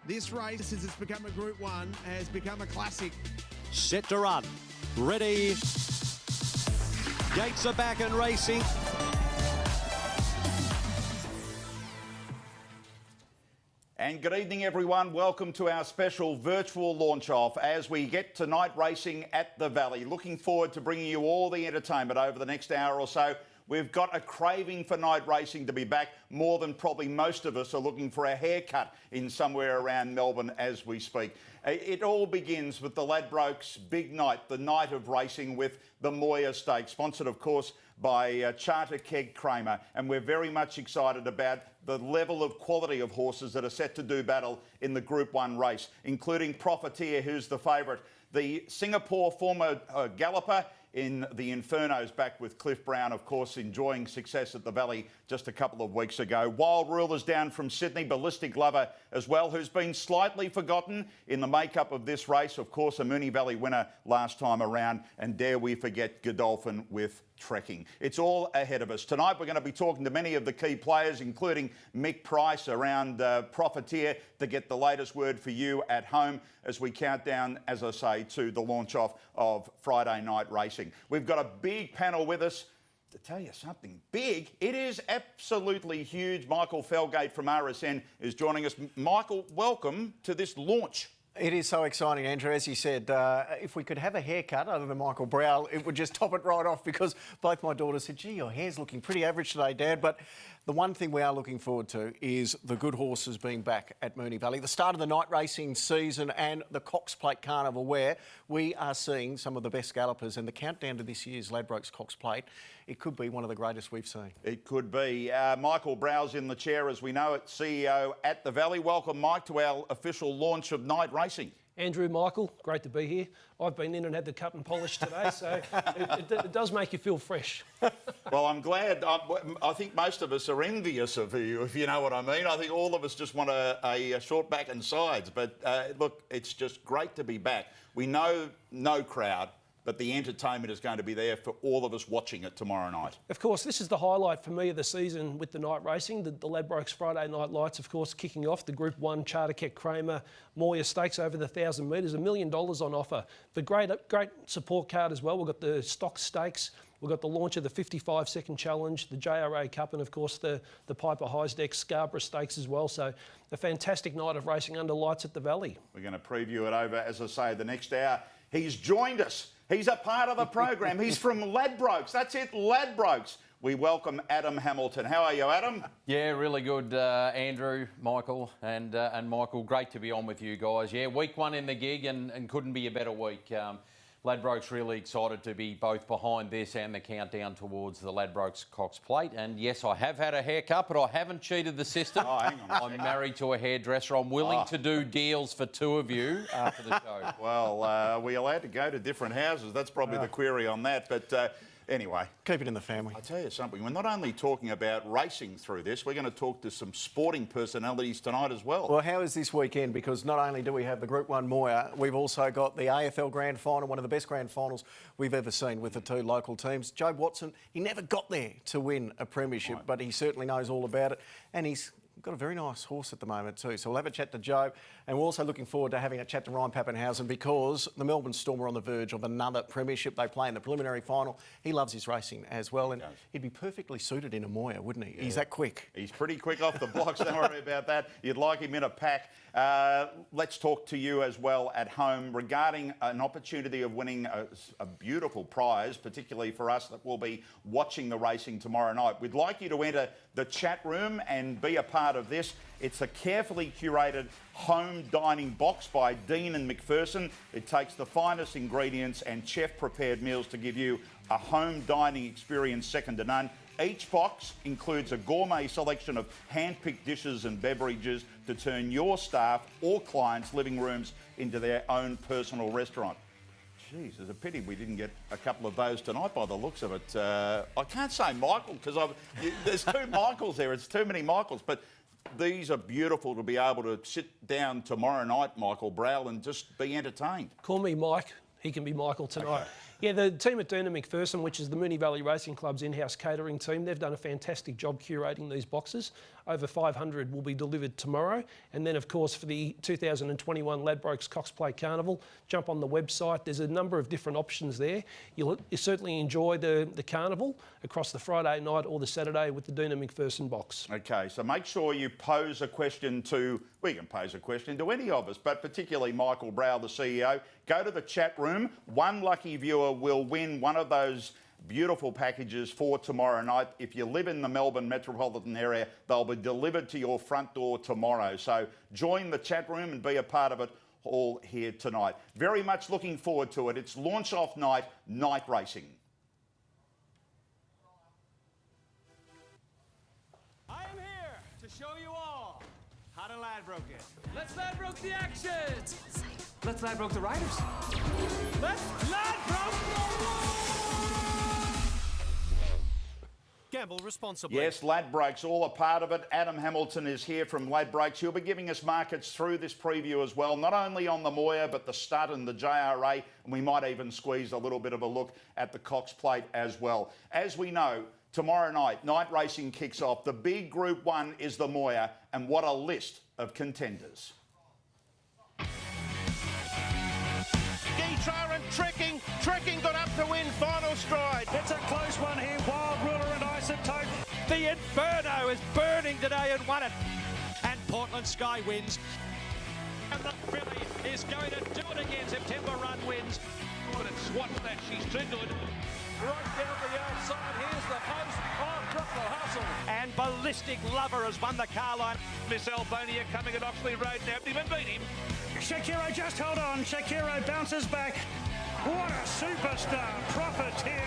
This race, since it's become a Group 1, has become a classic. Set to run. Ready. Gates are back and racing. And good evening, everyone. Welcome to our special virtual launch-off as we get to night racing at the Valley. Looking forward to bringing you all the entertainment over the next hour or so. We've got a craving for night racing to be back, more than probably most of us are looking for a haircut in somewhere around Melbourne as we speak. It all begins with the Ladbrokes big night, the night of racing with the Moir Stakes, sponsored, of course, by Charter Keg Kramer. And we're very much excited about the level of quality of horses that are set to do battle in the Group 1 race, including Profiteer, who's the favourite. The Singapore former galloper in the Infernos, back with Cliff Brown, of course, enjoying success at the Valley just a couple of weeks ago. Wild Rulers down from Sydney, Ballistic Lover as well, who's been slightly forgotten in the makeup of this race. Of course, a Moonee Valley winner last time around. And dare we forget Godolphin with Trekking. It's all ahead of us. Tonight we're going to be talking to many of the key players, including Mick Price around Profiteer, to get the latest word for you at home as we count down, as I say, to the launch-off of Friday night racing. We've got a big panel with us. To tell you something big, it is absolutely huge. Michael Felgate from RSN is joining us. Michael, welcome to this launch. It is so exciting, Andrew. As you said, if we could have a haircut other than Michael Browell, it would just top it right off, because both my daughters said, gee, your hair's looking pretty average today, Dad. But the one thing we are looking forward to is the good horses being back at Moonee Valley. The start of the night racing season and the Cox Plate Carnival, where we are seeing some of the best gallopers, and the countdown to this year's Ladbrokes Cox Plate, it could be one of the greatest we've seen. It could be. Michael Browell's in the chair, as we know it, CEO at the Valley. Welcome, Mike, to our official launch of night racing. Andrew, Michael, great to be here. I've been in and had the cut and polish today, so it does make you feel fresh. Well, I'm glad. I think most of us are envious of you, if you know what I mean. I think all of us just want a short back and sides. But look, it's just great to be back. We know no crowd, but the entertainment is going to be there for all of us watching it tomorrow night. Of course, this is the highlight for me of the season with the night racing. The Ladbrokes Friday Night Lights, of course, kicking off the Group 1 Charter Keg Kramer Moir Stakes over the 1,000 metres, $1 million on offer. The great support card as well. We've got the Stock Stakes. We've got the launch of the 55-second challenge, the JRA Cup, and of course the Piper Heisdeck Scarborough Stakes as well. So a fantastic night of racing under lights at the Valley. We're going to preview it over, as I say, the next hour. He's joined us. He's a part of the program. He's from Ladbrokes. That's it, Ladbrokes. We welcome Adam Hamilton. How are you, Adam? Yeah, really good, Andrew, Michael, and Michael. Great to be on with you guys. Yeah, week 1 in the gig, and couldn't be a better week. Ladbrokes really excited to be both behind this and the countdown towards the Ladbrokes Cox Plate. And yes, I have had a haircut, but I haven't cheated the system. Oh, hang on. I'm married to a hairdresser. I'm willing to do deals for 2 of you after the show. Well, are we allowed to go to different houses? That's probably the query on that. But anyway. Keep it in the family. I'll tell you something. We're not only talking about racing through this, we're going to talk to some sporting personalities tonight as well. Well, how is this weekend? Because not only do we have the Group 1 Moir, we've also got the Afl Grand Final, one of the best grand finals we've ever seen with the 2 local teams. Jobe Watson, he never got there to win a premiership, but he certainly knows all about it. And he's got a very nice horse at the moment too. So we'll have a chat to Jobe, and we're also looking forward to having a chat to Ryan Pappenhausen, because the Melbourne Storm are on the verge of another premiership. They play in the preliminary final. He loves his racing as well, and he'd be perfectly suited in a Moir, wouldn't he? Yeah. He's that quick. He's pretty quick off the blocks, don't worry about that. You'd like him in a pack. Let's talk to you as well at home regarding an opportunity of winning a beautiful prize, particularly for us that will be watching the racing tomorrow night. We'd like you to enter the chat room and be a part of this. It's a carefully curated home dining box by Dean and McPherson. It takes the finest ingredients and chef-prepared meals to give you a home dining experience second to none. Each box includes a gourmet selection of hand-picked dishes and beverages to turn your staff or clients' living rooms into their own personal restaurant. Geez, it's a pity we didn't get a couple of those tonight by the looks of it. I can't say Michael, because there's 2 Michaels there. It's too many Michaels. But these are beautiful to be able to sit down tomorrow night, Michael Browell, and just be entertained. Call me Mike. He can be Michael tonight. Okay. Yeah, the team at Dina McPherson, which is the Moonee Valley Racing Club's in-house catering team, they've done a fantastic job curating these boxes. Over 500 will be delivered tomorrow. And then, of course, for the 2021 Ladbrokes Cox Plate Carnival, jump on the website. There's a number of different options there. You'll certainly enjoy the carnival across the Friday night or the Saturday with the Dina McPherson box. Okay, so make sure you pose a question to, we can pose a question to any of us, but particularly Michael Brow, the CEO. Go to the chat room. One lucky viewer will win one of those beautiful packages for tomorrow night. If you live in the Melbourne metropolitan area, they'll be delivered to your front door tomorrow. So join the chat room and be a part of it all here tonight. Very much looking forward to it. It's launch-off night racing. I am here to show you all how to Ladbroke it. Let's Ladbroke the action. Let's Ladbroke the riders. Let's Ladbroke the rules. Gamble responsibly. Yes, Ladbrokes, all a part of it. Adam Hamilton is here from Ladbrokes. He'll be giving us markets through this preview as well, not only on the Moir, but the stud and the JRA, and we might even squeeze a little bit of a look at the Cox Plate as well. As we know, tomorrow night racing kicks off. The big Group 1 is the Moir, and what a list of contenders. Guitar and Trekking got up to win final stride. It's a close one here. Wild Ruler and Isotope. The Inferno is burning today and won it. And Portland Sky wins. And the filly is going to do it again. September Run wins. But it's what that she's too good. Right down the outside. Here's the post. Oh, drop the hustle. And Ballistic Lover has won the car line. Miss Albania coming at Oxley Road now. Even beat him. Shakiro, just hold on. Shakiro bounces back. What a superstar. Profiteer.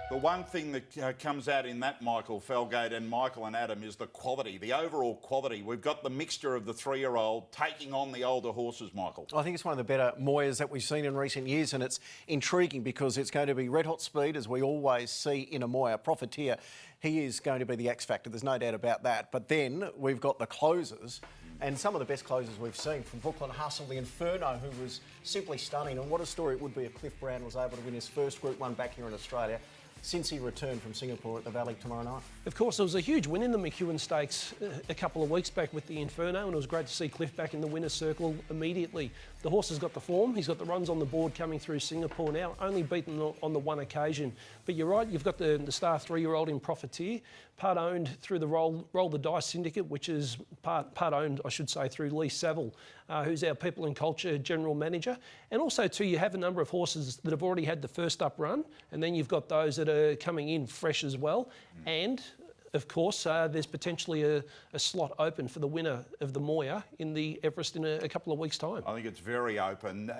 The one thing that comes out in that, Michael Felgate and Michael and Adam, is the quality, the overall quality. We've got the mixture of the 3-year-old taking on the older horses, Michael. I think it's one of the better Moyas that we've seen in recent years, and it's intriguing because it's going to be red-hot speed, as we always see in a Moya. Profiteer, he is going to be the X factor, there's no doubt about that. But then we've got the closers, and some of the best closers we've seen, from Brooklyn Hustle, the Inferno, who was simply stunning. And what a story it would be if Cliff Brown was able to win his first Group 1 back here in Australia since he returned from Singapore at the Valley tomorrow night. Of course, there was a huge win in the McEwen Stakes a couple of weeks back with the Inferno, and it was great to see Cliff back in the winner's circle immediately. The horse has got the form, he's got the runs on the board coming through Singapore now, only beaten on the one occasion. But you're right, you've got the star 3-year-old in Profiteer, part owned through the Roll the Dice Syndicate, which is part owned, I should say, through Lee Saville, who's our People and Culture General Manager. And also, too, you have a number of horses that have already had the first up run, and then you've got those that are coming in fresh as well. And of course, there's potentially a slot open for the winner of the Moya in the Everest in a couple of weeks' time. I think it's very open.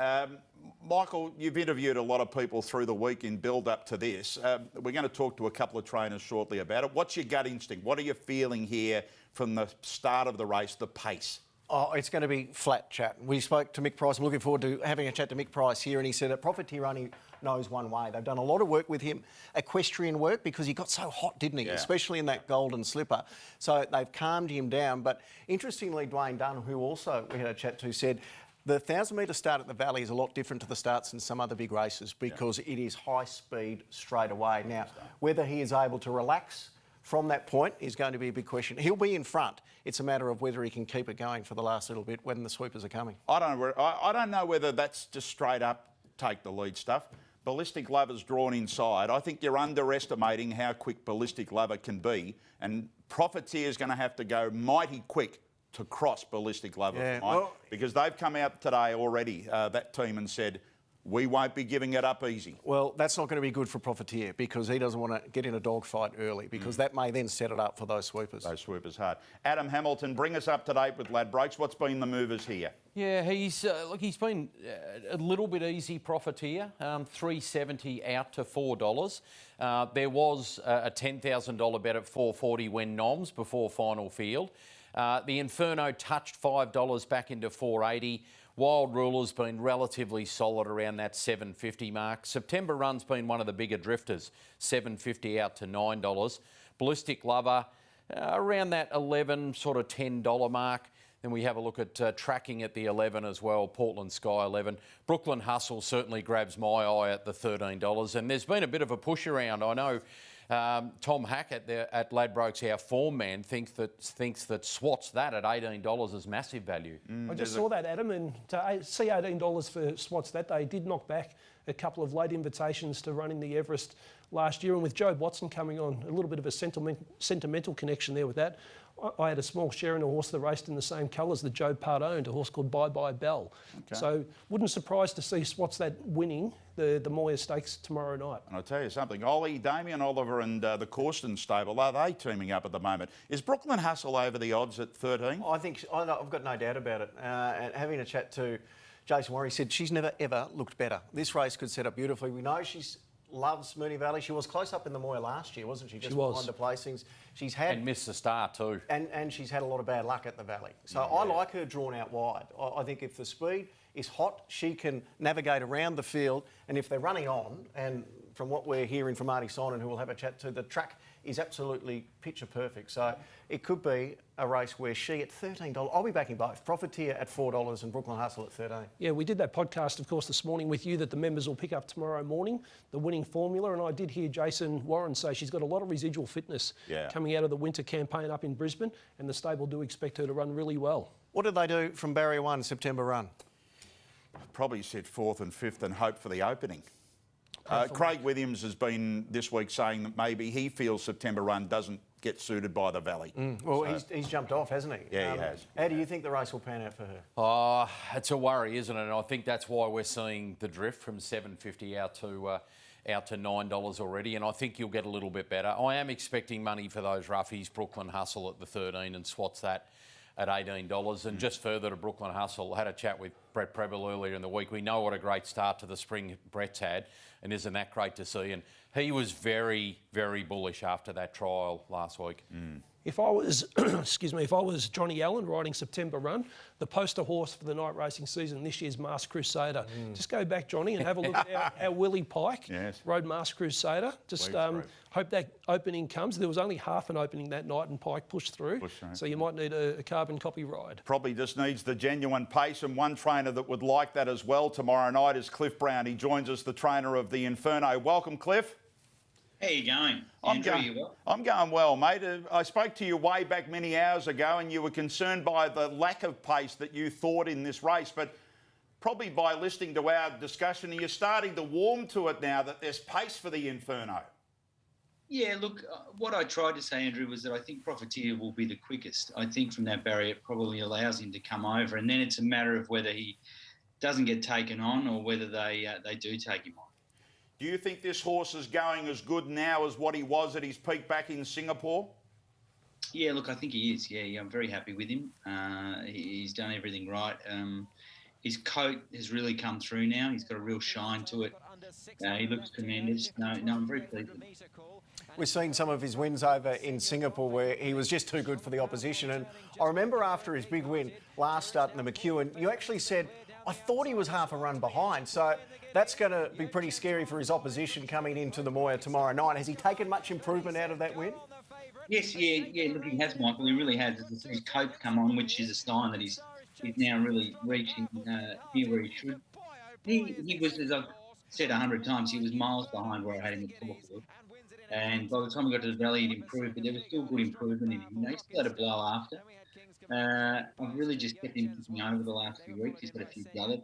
Michael, you've interviewed a lot of people through the week in build-up to this. We're going to talk to a couple of trainers shortly about it. What's your gut instinct? What are you feeling here from the start of the race, the pace? Oh, it's going to be flat chat. We spoke to Mick Price. I'm looking forward to having a chat to Mick Price here, and he said that Profiteer only knows one way. They've done a lot of work with him, equestrian work, because he got so hot, didn't he? Yeah. Especially in that golden slipper. So they've calmed him down. But interestingly, Dwayne Dunn, who also we had a chat to, said the 1,000-metre start at the Valley is a lot different to the starts in some other big races because it is high speed straight away. Now, whether he is able to relax from that point is going to be a big question. He'll be in front. It's a matter of whether he can keep it going for the last little bit when the sweepers are coming. I don't know whether that's just straight up take the lead stuff. Ballistic Lover's drawn inside. I think you're underestimating how quick Ballistic Lover can be, and Profiteer's going to have to go mighty quick to cross Ballistic Lover, because they've come out today already, that team, and said, we won't be giving it up easy. Well, that's not going to be good for Profiteer because he doesn't want to get in a dogfight early because that may then set it up for those sweepers. Those sweepers hard. Adam Hamilton, bring us up to date with Ladbrokes. What's been the movers here? Yeah, he's been a little bit easy, Profiteer, $3.70 out to $4. There was a $10,000 bet at $4.40 when noms before final field. The Inferno touched $5 back into $4.80. Wild Ruler's been relatively solid around that $7.50 mark. September Run's been one of the bigger drifters, $7.50 out to $9. Ballistic Lover around that $11, sort of $10 mark. Then we have a look at tracking at the 11 as well, Portland Sky 11. Brooklyn Hustle certainly grabs my eye at the $13. And there's been a bit of a push around. I know Tom Hackett at Ladbrokes, our form man, thinks that Swats that at $18 is massive value. I just saw that, Adam, and to see $18 for Swats that day did knock back a couple of late invitations to running the Everest last year. And with Joe Watson coming on, a little bit of a sentimental connection there with that. I had a small share in a horse that raced in the same colours that Joe Part owned, a horse called Bye Bye Bell. Okay. So wouldn't surprise to see Swats that winning the Moya Stakes tomorrow night. And I'll tell you something, Ollie, Damien Oliver and the Corsten stable, are they teaming up at the moment? Is Brooklyn Hustle over the odds at 13? I think, I've got no doubt about it. And having a chat to Jason Warren, he said she's never ever looked better. This race could set up beautifully. We know she's loves Moonee Valley. She was close up in the Moya last year, wasn't she? Just behind the placings. She's had... And missed the start too. And she's had a lot of bad luck at the Valley. So I like her drawn out wide. I think if the speed is hot, she can navigate around the field. And if they're running on, and from what we're hearing from Artie Sonnen, who we'll have a chat to, the track is absolutely picture perfect. So it could be a race where she at $13, I'll be backing both. Profiteer at $4 and Brooklyn Hustle at 13. Yeah, we did that podcast, of course, this morning with you that the members will pick up tomorrow morning, the winning formula. And I did hear Jason Warren say she's got a lot of residual fitness coming out of the winter campaign up in Brisbane, and the stable do expect her to run really well. What did they do from Barrier 1 September run? Probably sit 4th and 5th and hope for the opening. Craig Williams has been this week saying that maybe he feels September run doesn't get suited by the Valley. Well, so he's jumped off, hasn't he? Yeah, he has. How do you think the race will pan out for her? It's a worry, isn't it? And I think that's why we're seeing the drift from $7.50 out to $9 already. And I think you'll get a little bit better. I am expecting money for those roughies. Brooklyn Hustle at the 13 and Swats that at $18. And just further to Brooklyn Hustle, I had a chat with Brett Preble earlier in the week. We know what a great start to the spring Brett's had, and isn't that great to see? And he was very, very bullish after that trial last week. If I was, if I was Johnny Allen riding September run, the poster horse for the night racing season this year's Masked Crusader. Just go back, Johnny, and have a look at how Willie Pike rode Masked Crusader. Just hope that opening comes. There was only half an opening that night and Pike pushed through. So you might need a carbon copy ride. Probably just needs the genuine pace, and one trainer that would like that as well tomorrow night is Cliff Brown. He joins us, the trainer of the Inferno. Welcome, Cliff. How you going? I'm going well, mate. I spoke to you way back many hours ago and you were concerned by the lack of pace that you thought in this race, but probably by listening to our discussion, you're starting to warm to it now that there's pace for the Inferno. Yeah, look, what I tried to say, Andrew, was that I think Profiteer will be the quickest. I think from that barrier it probably allows him to come over, and then it's a matter of whether he doesn't get taken on or whether they do take him on. Do you think this horse is going as good now as what he was at his peak back in Singapore? Yeah, look, I think he is. Yeah, I'm very happy with him. He's done everything right. His coat has really come through now. He's got a real shine to it. He looks tremendous. No, I'm very pleased with him. We've seen some of his wins over in Singapore where he was just too good for the opposition. And I remember after his big win last start in the McEwen, you actually said, I thought he was half a run behind. So that's going to be pretty scary for his opposition coming into the Moya tomorrow night. Has he taken much improvement out of that win? Yes, yeah. Look, he has, Michael. He really has. His coat come on, which is a sign that he's now really reaching here where he should. He was, as I've said 100 times, he was miles behind where I had him at Caulfield. And by the time we got to the Valley, he'd improved, but there was still good improvement in him. He still had a blow after. I've really just kept him kicking over the last few weeks. He's got a few gallop.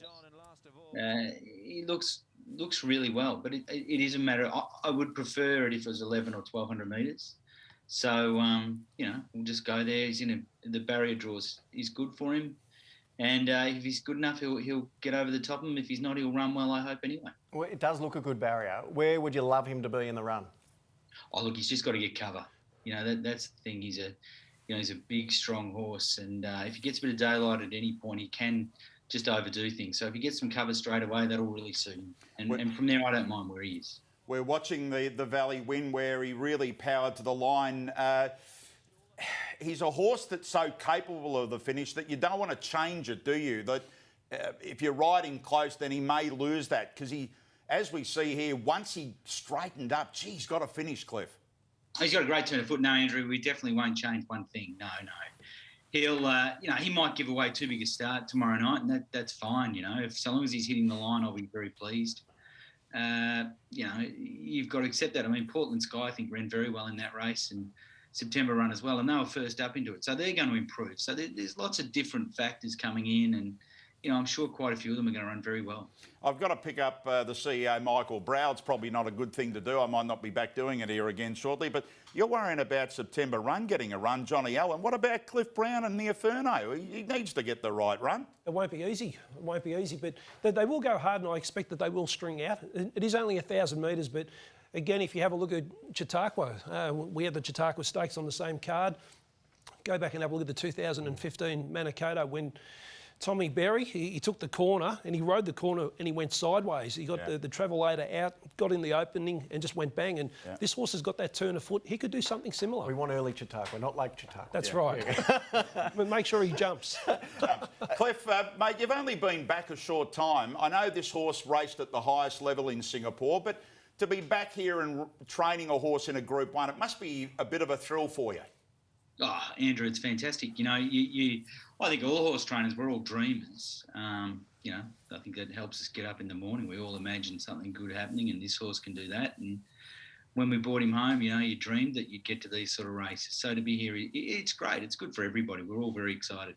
He looks really well, but it is a matter of, I would prefer it if it was 11 or 1,200 metres. So, we'll just go there. He's the barrier draws is good for him. And if he's good enough, he'll get over the top of him. If he's not, he'll run well, I hope, anyway. Well, it does look a good barrier. Where would you love him to be in the run? Oh, look, he's just got to get cover. That's the thing. He's a big, strong horse. And if he gets a bit of daylight at any point, he can just overdo things. So if he gets some cover straight away, that'll really suit him. And from there, I don't mind where he is. We're watching the Valley win where he really powered to the line. He's a horse that's so capable of the finish that you don't want to change it, do you? That if you're riding close, then he may lose that because he, as we see here, once he straightened up, he's got a finish, Cliff. He's got a great turn of foot. No, Andrew, we definitely won't change one thing. No. he'll, he might give away too big a start tomorrow night, and that's fine. If so long as he's hitting the line, I'll be very pleased. You've got to accept that. I mean, Portland Sky, I think, ran very well in that race, and September run as well, and they were first up into it. So they're going to improve. So there's lots of different factors coming in, and, I'm sure quite a few of them are going to run very well. I've got to pick up the CEO, Michael Brow. It's probably not a good thing to do. I might not be back doing it here again shortly, but you're worrying about September run getting a run, Johnny Allen. What about Cliff Brown and the Inferno? He needs to get the right run. It won't be easy. It won't be easy, but they will go hard, and I expect that they will string out. It is only 1,000 metres, but again, if you have a look at Chautauqua, we had the Chautauqua Stakes on the same card. Go back and have a look at the 2015 Manikato when Tommy Berry, he took the corner and he rode the corner and he went sideways. He got the Travelator out, got in the opening and just went bang. And this horse has got that turn of foot. He could do something similar. We want early Chautauqua, not late Chautauqua. That's right. But make sure he jumps. Cliff, mate, you've only been back a short time. I know this horse raced at the highest level in Singapore, but to be back here and training a horse in a Group 1, it must be a bit of a thrill for you. Oh, Andrew, it's fantastic. I think all horse trainers, we're all dreamers. I think that helps us get up in the morning. We all imagine something good happening, and this horse can do that. And when we brought him home, you dreamed that you'd get to these sort of races. So to be here, it's great. It's good for everybody. We're all very excited.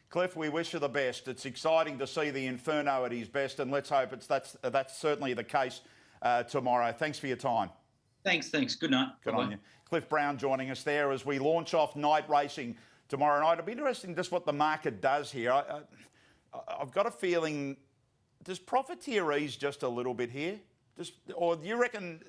Cliff, we wish you the best. It's exciting to see the Inferno at his best, and let's hope that's certainly the case tomorrow. Thanks for your time. Thanks. Good night. Good on you. Cliff Brown joining us there as we launch off night racing tomorrow night. It'll be interesting just what the market does here. I've got a feeling, does Profiteer ease just a little bit here? Or do you reckon,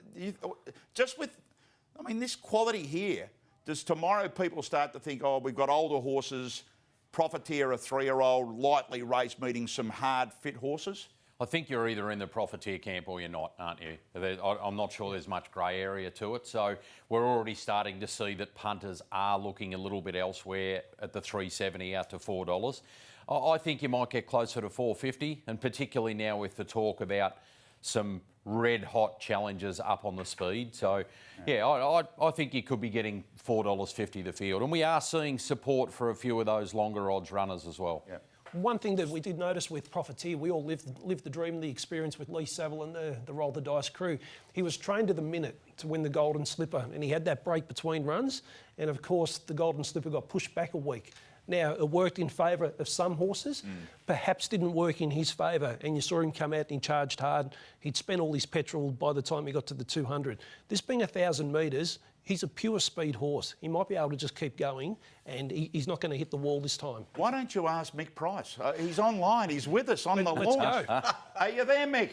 this quality here, does tomorrow people start to think, we've got older horses, Profiteer, a 3-year-old, lightly raced, meeting some hard, fit horses? I think you're either in the Profiteer camp or you're not, aren't you? I'm not sure there's much grey area to it. So we're already starting to see that punters are looking a little bit elsewhere at the $3.70 out to $4. I think you might get closer to $4.50, and particularly now with the talk about some red-hot challenges up on the speed. So, I think you could be getting $4.50 the field. And we are seeing support for a few of those longer odds runners as well. Yeah. One thing that we did notice with Profiteer, we all lived the dream, the experience with Lee Saville and the Roll the Dice crew. He was trained to the minute to win the Golden Slipper, and he had that break between runs. And of course, the Golden Slipper got pushed back a week. Now, it worked in favour of some horses, perhaps didn't work in his favour, and you saw him come out and he charged hard. He'd spent all his petrol by the time he got to the 200. This being 1,000 metres, he's a pure speed horse. He might be able to just keep going, and he's not going to hit the wall this time. Why don't you ask Mick Price? He's online. He's with us on the Let's launch. go. Are you there, Mick?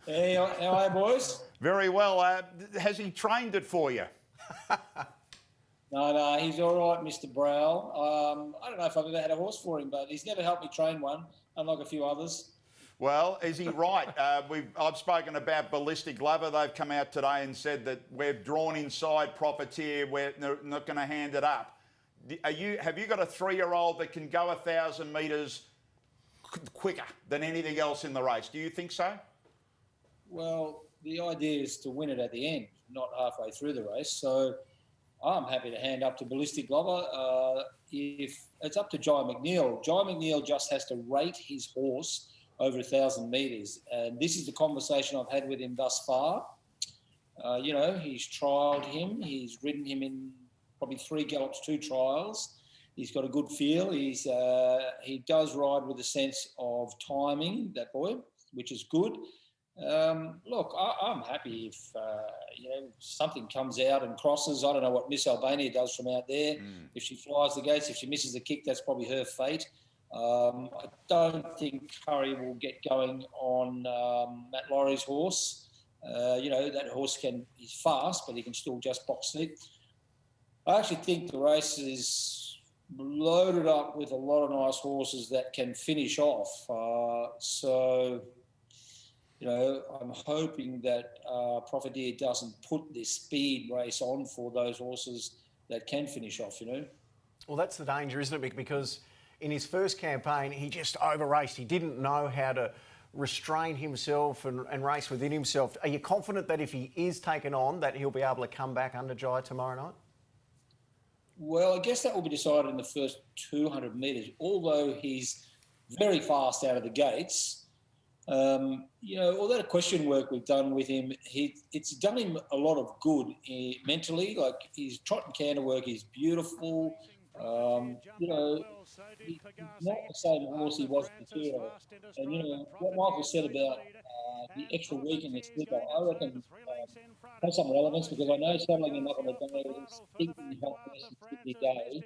Hey, how are you, boys? Very well. Has he trained it for you? No, he's all right, Mr. Brow. I don't know if I've ever had a horse for him, but he's never helped me train one, unlike a few others. Well, is he right? I've spoken about Ballistic Lover. They've come out today and said that we're drawn inside Profiteer. We're not going to hand it up. Have you got a 3-year-old that can go 1,000 metres quicker than anything else in the race? Do you think so? Well, the idea is to win it at the end, not halfway through the race. So I'm happy to hand up to Ballistic Lover. If it's up to Jai McNeil, Jai McNeil just has to rate his horse over 1,000 metres. And this is the conversation I've had with him thus far. He's trialled him. He's ridden him in probably 3 gallops, 2 trials. He's got a good feel. He does ride with a sense of timing, that boy, which is good. Look, I'm happy if, something comes out and crosses. I don't know what Miss Albania does from out there. If she flies the gates, if she misses the kick, that's probably her fate. I don't think Curry will get going on Matt Laurie's horse. That horse he's fast, but he can still just box seat. I actually think the race is loaded up with a lot of nice horses that can finish off. I'm hoping that Profiteer doesn't put this speed race on for those horses that can finish off, Well, that's the danger, isn't it, because in his first campaign, he just over-raced. He didn't know how to restrain himself and race within himself. Are you confident that if he is taken on, that he'll be able to come back under Jai tomorrow night? Well, I guess that will be decided in the first 200 metres. Although he's very fast out of the gates, all that question work we've done with him, it's done him a lot of good mentally. Like his trot and canter work is beautiful. He's not the same horse he was before. And what Michael said about the extra week in the slipper, I reckon has some relevance because I know settling him up on the day is thinking hot Western Sydney day,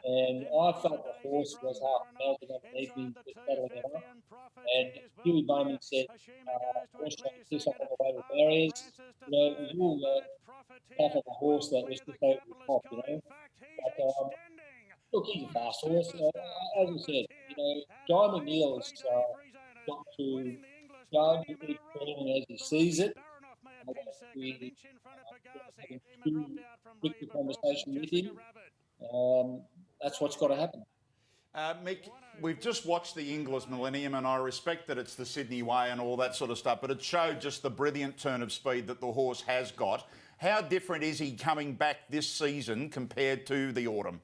and I felt the horse was half melting underneath me just settling him up. And Huey Bowman said, horse trying to piss off on the way to barriers. It was all stuff of a horse that was just over the top, But, look, he's a fast horse. As I said, Diamond Neal has got to go each training as he sees it. We having too quick a conversation with him. That's what's got to happen. Mick, we've just watched the Inglis Millennium, and I respect that it's the Sydney way and all that sort of stuff, but it showed just the brilliant turn of speed that the horse has got. How different is he coming back this season compared to the autumn?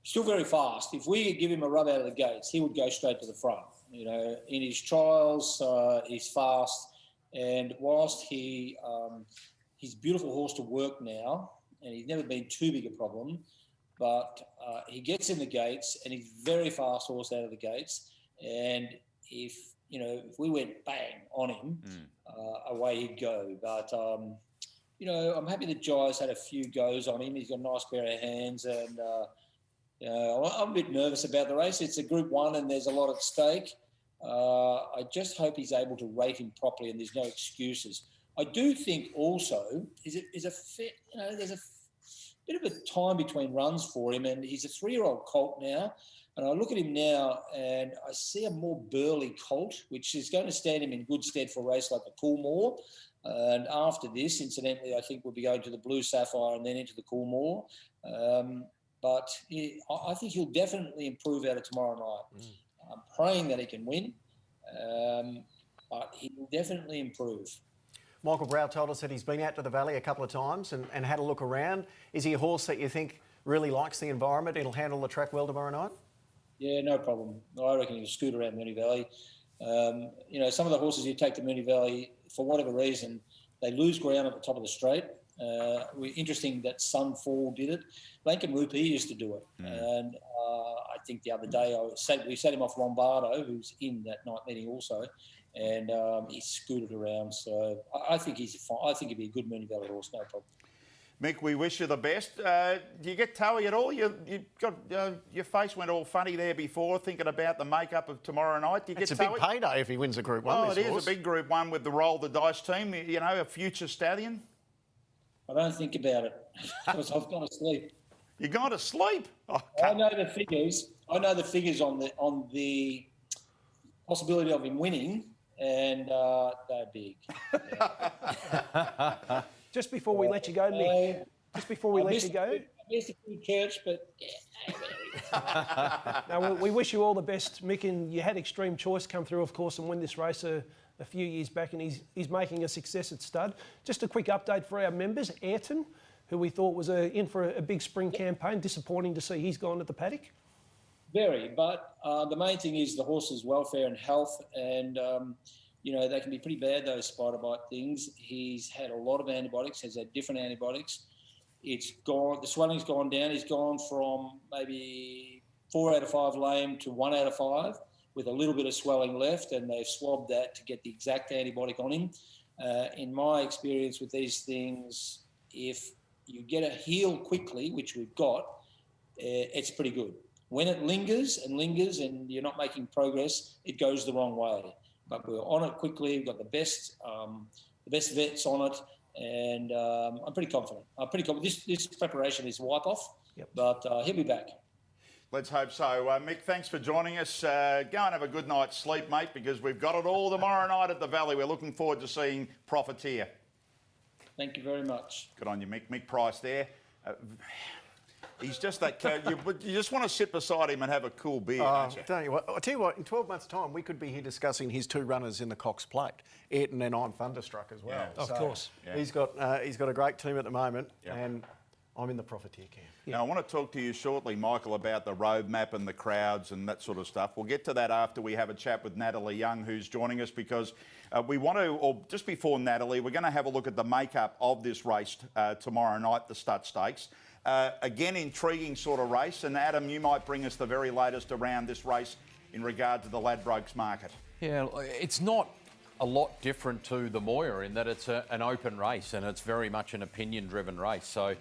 Still very fast. If we give him a rub out of the gates, he would go straight to the front. In his trials, he's fast. And whilst he's a beautiful horse to work now, and he's never been too big a problem, but he gets in the gates and he's very fast horse out of the gates. And if we went bang on him, away he'd go. But, I'm happy that Jai's had a few goes on him. He's got a nice pair of hands and, I'm a bit nervous about the race. It's a Group 1 and there's a lot at stake. I just hope he's able to rate him properly and there's no excuses. I do think also there's a bit of a time between runs for him, and he's a 3-year-old colt now. And I look at him now and I see a more burly colt, which is going to stand him in good stead for a race like the Coolmore. And after this, incidentally, I think we'll be going to the Blue Sapphire and then into the Coolmore. But I think he'll definitely improve out of tomorrow night. I'm praying that he can win, but he will definitely improve. Michael Brow told us that he's been out to the Valley a couple of times and had a look around. Is he a horse that you think really likes the environment? He'll handle the track well tomorrow night? Yeah, no problem. I reckon he'll scoot around Moonee Valley. Some of the horses you take to Moonee Valley, for whatever reason, they lose ground at the top of the straight. Interesting that Sunfall did it. Lincoln Rupee used to do it. And I think the other day we set him off Lombardo, who's in that night meeting also, and he scooted around. So I think I think he'd be a good Moonee Valley horse, no problem. Mick, we wish you the best. Do you get toey at all? You got your face went all funny there before, thinking about the makeup of tomorrow night. Do you get toey? It's a big payday if he wins a Group 1. Oh, it is a big Group 1 with the Roll the Dice team. A future stallion. I don't think about it because I've gone to sleep. You gone to sleep? Oh, I know the figures. I know the figures on the possibility of him winning, and they're big. Yeah. Just before we let you go, Mick. Just before we let you go. I missed a few church, but yeah. No, we wish you all the best, Mick. And you had Extreme Choice come through, of course, and win this race a few years back, and he's making a success at stud. Just a quick update for our members. Ayrton, who we thought was in for a big spring campaign. Disappointing to see he's gone to the paddock. Very, but the main thing is the horse's welfare and health, and they can be pretty bad, those spider bite things. He's had a lot of antibiotics, has had different antibiotics. It's gone, the swelling's gone down. He's gone from maybe 4 out of 5 lame to 1 out of 5 with a little bit of swelling left, and they've swabbed that to get the exact antibiotic on him. In my experience with these things, if you get a heal quickly, which we've got, it's pretty good. When it lingers and you're not making progress, it goes the wrong way. But we're on it quickly. We've got the best vets on it, and I'm pretty confident. This preparation is wipe off, but he'll be back. Let's hope so. Mick, thanks for joining us. Go and have a good night's sleep, mate, because we've got it all tomorrow night at the Valley. We're looking forward to seeing Profiteer. Thank you very much. Good on you, Mick. Mick Price there. He's just that... you just want to sit beside him and have a cool beer, don't you? Don't you what? I'll tell you what, in 12 months' time, we could be here discussing his 2 runners in the Cox Plate. Ayrton, and I'm thunderstruck as well. Yeah. Of course. Yeah. He's got a great team at the moment, and I'm in the profiteer camp. Now, I want to talk to you shortly, Michael, about the roadmap and the crowds and that sort of stuff. We'll get to that after we have a chat with Natalie Young, who's joining us, because we want to, or just before Natalie, we're going to have a look at the makeup of this race tomorrow night, the Stud Stakes. Again, intriguing sort of race. And Adam, you might bring us the very latest around this race in regard to the Ladbrokes market. Yeah, it's not a lot different to the Moya in that it's an open race and it's very much an opinion-driven race. So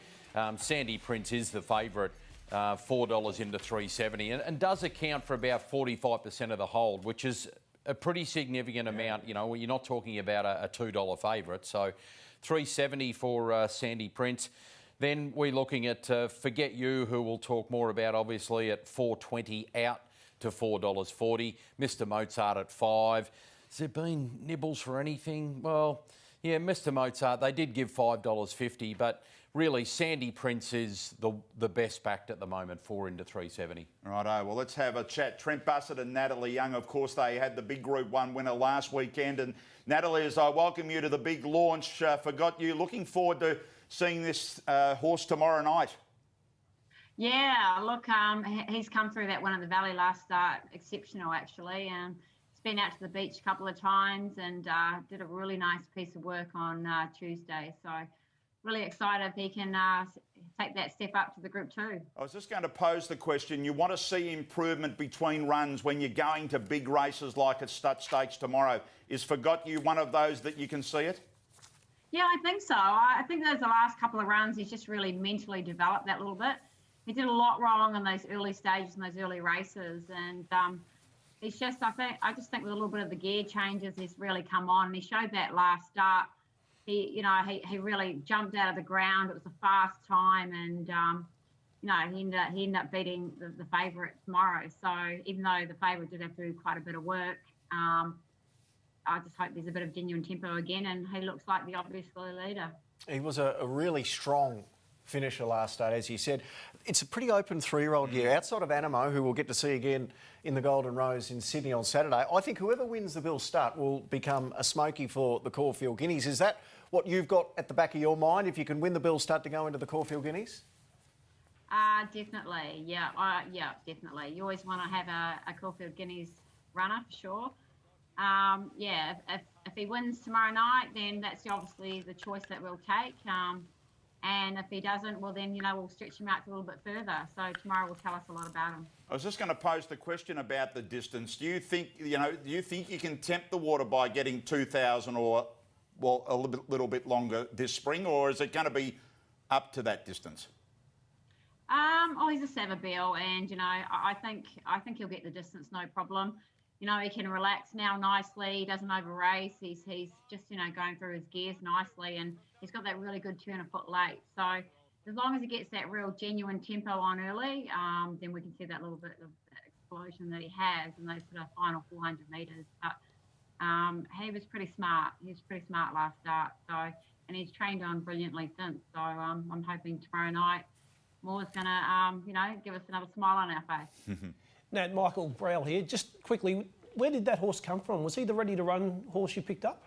Sandy Prince is the favourite, $4 into $3.70, and does account for about 45% of the hold, which is a pretty significant amount. You know, you're not talking about a $2 favourite. So $3.70 for Sandy Prince. Then we're looking at Forget You, who we'll talk more about, obviously, at $4.20 out to $4.40. Mr Mozart at $5. Has there been nibbles for anything? Well, yeah, Mr Mozart, they did give $5.50, but really Sandy Prince is the best backed at the moment, 4 into $3.70. Righto, well, let's have a chat. Trent Bussett and Natalie Young, of course, they had the big Group 1 winner last weekend. And Natalie, as I welcome you to the big launch, Forgot You, looking forward to seeing this horse tomorrow night. Yeah, look, he's come through that one at the Valley last start, exceptional actually. He's been out to the beach a couple of times and did a really nice piece of work on Tuesday. So really excited if he can take that step up to the Group 2. I was just going to pose the question, you want to see improvement between runs when you're going to big races like at Stud Stakes tomorrow. Is Forgot You one of those that you can see it? Yeah, I think so. I think those the last couple of runs, he's just really mentally developed that little bit. He did a lot wrong in those early stages and those early races, and he's just, I just think with a little bit of the gear changes, he's really come on. And he showed that last start. He really jumped out of the ground. It was a fast time, and he ended up beating the favourite tomorrow. So even though the favourite did have to do quite a bit of work, I just hope there's a bit of genuine tempo again, and he looks like the obvious leader. He was a really strong finisher last start, as you said. It's a pretty open 3-year-old year. Outside of Animo, who we'll get to see again in the Golden Rose in Sydney on Saturday, I think whoever wins the Bill Stud will become a smoky for the Caulfield Guineas. Is that what you've got at the back of your mind, if you can win the Bill Stud to go into the Caulfield Guineas? Definitely, yeah, definitely. You always want to have a Caulfield Guineas runner for sure. If he wins tomorrow night, then that's obviously the choice that we'll take. And if he doesn't, well then, we'll stretch him out a little bit further. So tomorrow will tell us a lot about him. I was just going to pose the question about the distance. Do you think you can tempt the water by getting 2,000 or, well, a little bit longer this spring, or is it going to be up to that distance? He's a Savabeel, and I think he'll get the distance, no problem. He can relax now nicely. He doesn't over race. He's just going through his gears nicely, and he's got that really good turn a foot late. So as long as he gets that real genuine tempo on early, then we can see that little bit of explosion that he has in those sort of final 400 metres. But he was pretty smart. He was pretty smart last start. So, and he's trained on brilliantly since. So I'm hoping tomorrow night Moore's going to give us another smile on our face. Nat, Michael Browell here. Just quickly, where did that horse come from? Was he the ready-to-run horse you picked up?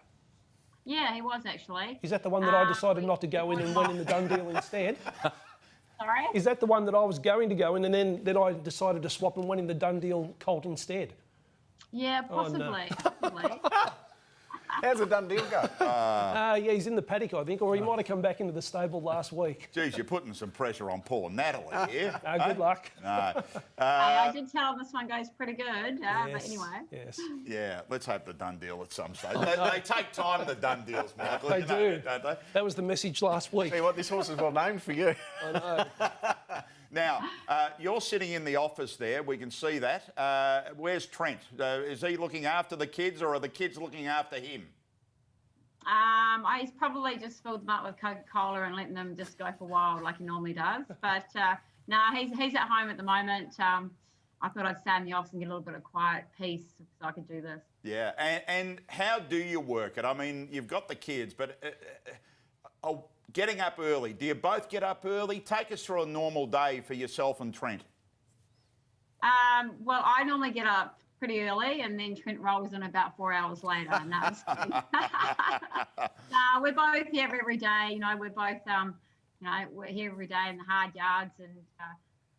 Yeah, he was actually. Is that the one that I decided not to go in and went in the done deal instead? Sorry? Is that the one that I was going to go in and then I decided to swap and went in the done deal colt instead? Yeah, possibly. Possibly. How's the done deal go? Yeah, he's in the paddock, I think, or he might have come back into the stable last week. Geez, you're putting some pressure on poor Natalie here. Good luck. I did tell him this one goes pretty good, but anyway. Yes. Yeah, let's hope the done deal at some stage. They take time, the done deals, Michael. They do. Don't they? That was the message last week. See what, this horse is well named for you. I know. Now, you're sitting in the office there. We can see that. Where's Trent? Is he looking after the kids, or are the kids looking after him? He's probably just filled them up with Coca-Cola and letting them just go for wild like he normally does. But no, he's at home at the moment. I thought I'd stay in the office and get a little bit of quiet peace so I could do this. Yeah, and how do you work it? I mean, you've got the kids, but getting up early. Do you both get up early? Take us through a normal day for yourself and Trent. Well, I normally get up pretty early, and then Trent rolls in about 4 hours later. And that's we're both here every day. We're both You know, we're here every day in the hard yards and,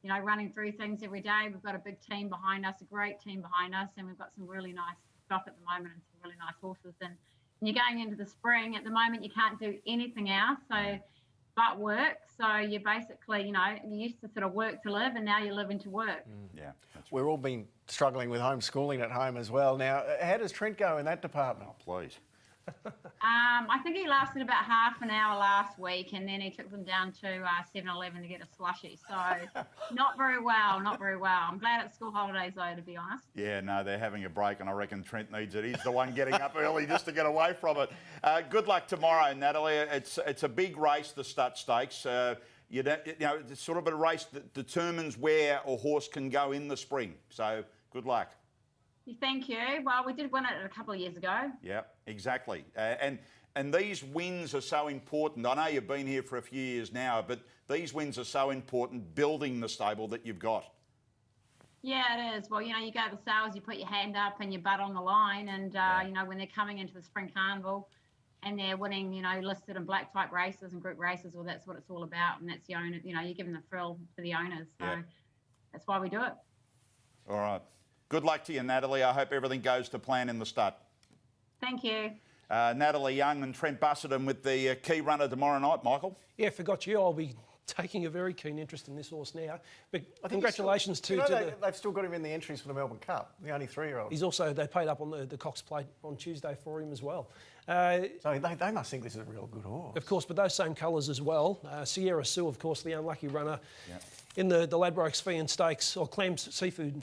you know, running through things every day. We've got a big team behind us, a great team behind us, and we've got some really nice stuff at the moment and some really nice horses. And you're going into the spring. At the moment, you can't do anything else, but work. So you basically, you know, you used to sort of work to live, and now you're living to work. Yeah, we've all been struggling with homeschooling at home as well. Now, how does Trent go in that department? Oh, please. I think he lasted about half an hour last week, and then he took them down to 7-Eleven to get a slushie. So not very well, not very well. I'm glad it's school holidays though, to be honest. Yeah, no, they're having a break, and I reckon Trent needs it. He's the one getting up early just to get away from it. Good luck tomorrow, Natalie. It's a big race, the Stud Stakes. You know, it's sort of a race that determines where a horse can go in the spring. So good luck. Thank you. Well, we did win it a couple of years ago. Yeah, exactly. And these wins are so important. I know you've been here for a few years now, but these wins are so important building the stable that you've got. Yeah, it is. Well, you know, you go to the sales, you put your hand up and your butt on the line, and you know, when they're coming into the Spring Carnival and they're winning, you know, listed and black type races and group races, well, that's what it's all about, and that's the owner. You know, you're giving the thrill to the owners, so that's why we do it. All right. Good luck to you, Natalie. I hope everything goes to plan in the stud. Thank you. Natalie Young and Trent Busselton with the key runner tomorrow night, Michael. Yeah, forgot you. I'll be taking a very keen interest in this horse now. But congratulations they've still got him in the entries for the Melbourne Cup, the only 3-year-old. He's also, they paid up on the Cox Plate on Tuesday for him as well. So they must think this is a real good horse. Of course, but those same colours as well. Sierra Sue, of course, the unlucky runner in the Ladbrokes Fee and Stakes, or Clams Seafood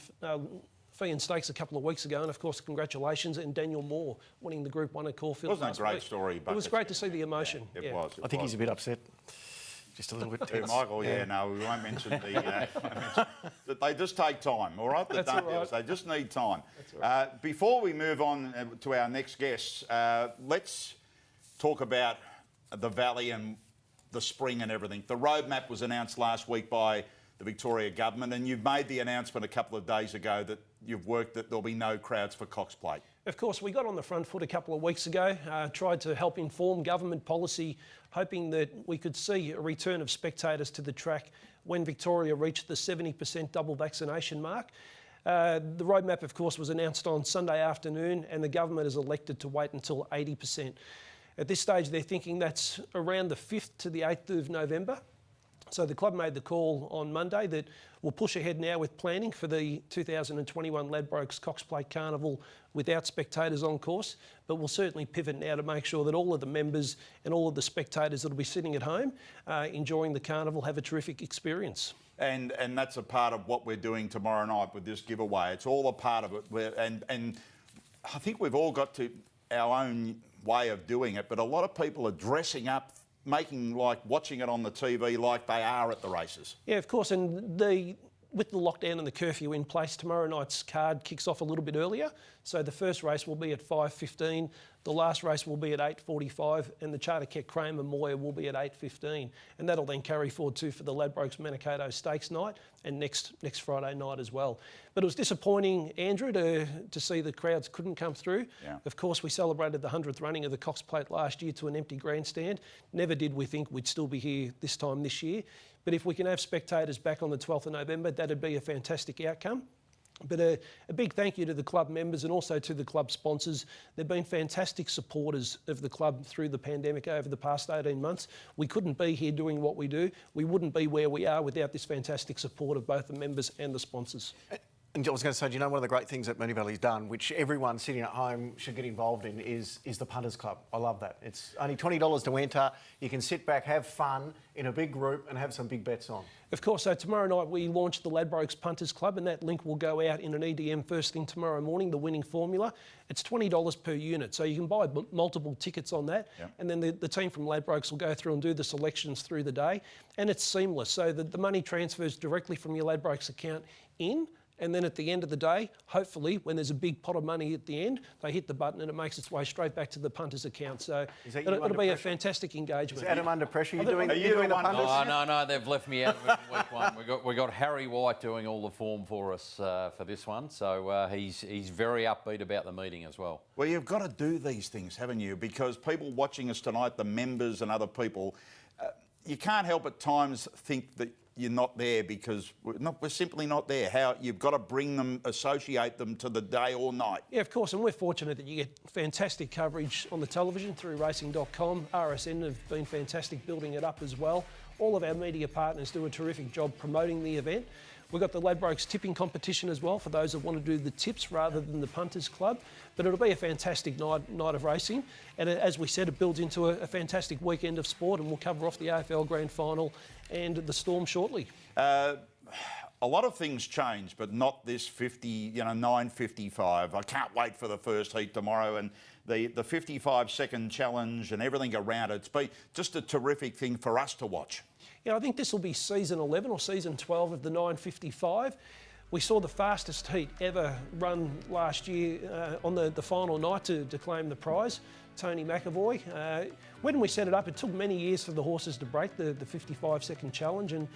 Fee and Stakes a couple of weeks ago, and of course congratulations, and Daniel Moore winning the Group 1 at Caulfield. Wasn't a great story, but it was great to see the emotion. Yeah, it was. I think he's a bit upset. Just a little bit tense. Michael, no, we won't mention that they just take time, all right? That's all right. They just need time. That's all right. Before we move on to our next guests, let's talk about the Valley and the spring and everything. The roadmap was announced last week by the Victoria Government, and you've made the announcement a couple of days ago that you've worked that there'll be no crowds for Cox Plate. Of course, we got on the front foot a couple of weeks ago, tried to help inform government policy, hoping that we could see a return of spectators to the track when Victoria reached the 70% double vaccination mark. The roadmap, of course, was announced on Sunday afternoon, and the government has elected to wait until 80%. At this stage, they're thinking that's around the 5th to the 8th of November. So the club made the call on Monday that we'll push ahead now with planning for the 2021 Ladbrokes Cox Plate Carnival without spectators on course, but we'll certainly pivot now to make sure that all of the members and all of the spectators that will be sitting at home enjoying the carnival have a terrific experience. And that's a part of what we're doing tomorrow night with this giveaway. It's all a part of it. And I think we've all got to our own way of doing it, but a lot of people are dressing up, watching it on the TV like they are at the races. Yeah, of course, and with the lockdown and the curfew in place, tomorrow night's card kicks off a little bit earlier. So the first race will be at 5:15, the last race will be at 8:45, and the Charter Keck Kramer Moir will be at 8:15. And that'll then carry forward too for the Ladbrokes Manikato Stakes night and next Friday night as well. But it was disappointing, Andrew, to see the crowds couldn't come through. Yeah. Of course, we celebrated the 100th running of the Cox Plate last year to an empty grandstand. Never did we think we'd still be here this time this year. But if we can have spectators back on the 12th of November, that'd be a fantastic outcome. But a big thank you to the club members and also to the club sponsors. They've been fantastic supporters of the club through the pandemic over the past 18 months. We couldn't be here doing what we do. We wouldn't be where we are without this fantastic support of both the members and the sponsors. And I was going to say, do you know one of the great things that Moonee Valley's done, which everyone sitting at home should get involved in, is the Punters Club. I love that. It's only $20 to enter. You can sit back, have fun in a big group and have some big bets on. Of course, so tomorrow night we launch the Ladbrokes Punters Club, and that link will go out in an EDM first thing tomorrow morning, the winning formula. It's $20 per unit, so you can buy multiple tickets on that. Yep. And then the team from Ladbrokes will go through and do the selections through the day, and it's seamless. So the money transfers directly from your Ladbrokes account in, and then at the end of the day, hopefully, when there's a big pot of money at the end, they hit the button and it makes its way straight back to the punters account. So it'll be a fantastic engagement. Is Adam under pressure? Are you doing the punters? Oh, no, they've left me out of it in week one. We got Harry White doing all the form for us for this one, so he's very upbeat about the meeting as well. Well, you've got to do these things, haven't you? Because people watching us tonight, the members and other people, you can't help at times think that you're not there because we're simply not there. How you've got to bring them, associate them to the day or night. Yeah, of course, and we're fortunate that you get fantastic coverage on the television through racing.com. RSN have been fantastic building it up as well. All of our media partners do a terrific job promoting the event. We've got the Ladbrokes tipping competition as well for those that want to do the tips rather than the Punters Club. But it'll be a fantastic night of racing. And as we said, it builds into a fantastic weekend of sport, and we'll cover off the Afl Grand Final and the Storm shortly. A lot of things change, but not this 9:55. I can't wait for the first heat tomorrow and the 55-second challenge and everything around it. It's been just a terrific thing for us to watch. Yeah, I think this will be season 11 or season 12 of the 9:55. We saw the fastest heat ever run last year on the final night to claim the prize, Tony McAvoy. When we set it up, it took many years for the horses to break the 55-second challenge, and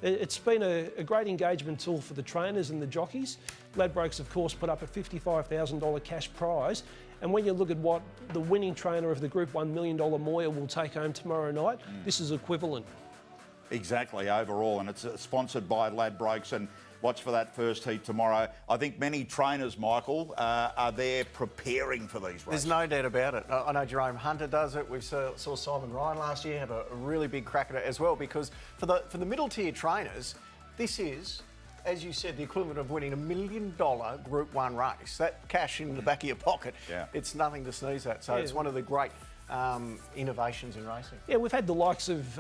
it's been a great engagement tool for the trainers and the jockeys. Ladbrokes, of course, put up a $55,000 cash prize, and when you look at what the winning trainer of the Group 1 $1 million Moya will take home tomorrow night, this is equivalent. Exactly, overall, and it's sponsored by Ladbrokes, and watch for that first heat tomorrow. I think many trainers, Michael, are there preparing for these races. There's no doubt about it. I know Jerome Hunter does it. We saw Simon Ryan last year have a really big crack at it as well, because for the middle tier trainers, this is, as you said, the equivalent of winning $1 million Group 1 race. That cash in the back of your pocket, it's nothing to sneeze at. So it's one of the great innovations in racing. Yeah, we've had the likes of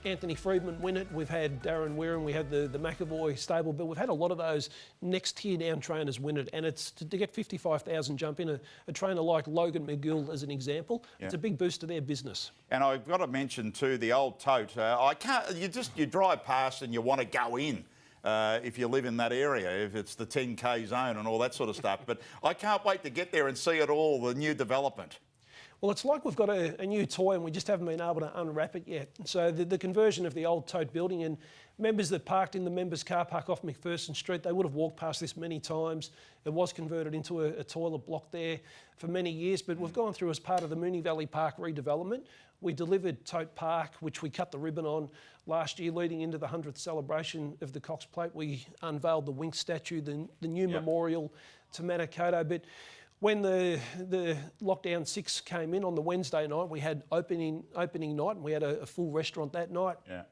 Anthony Freedman win it. We've had Darren Wareham. We had the McAvoy stable, but we've had a lot of those next tier down trainers win it. And it's to get 55,000 jump in. A trainer like Logan McGill, as an example, it's a big boost to their business. And I've got to mention too the old tote. You drive past and you want to go in. If you live in that area, if it's the 10K zone and all that sort of stuff. But I can't wait to get there and see it all, the new development. Well, it's like we've got a new toy and we just haven't been able to unwrap it yet. So the conversion of the old tote building, and members that parked in the members' car park off McPherson Street, they would have walked past this many times. It was converted into a toilet block there for many years, but we've gone through as part of the Moonee Valley Park redevelopment. We delivered Tote Park, which we cut the ribbon on last year, leading into the 100th celebration of the Cox Plate. We unveiled the Wink statue, the new memorial to Manikato. But when the lockdown 6 came in on the Wednesday night, we had opening night, and we had a full restaurant that night. Yeah.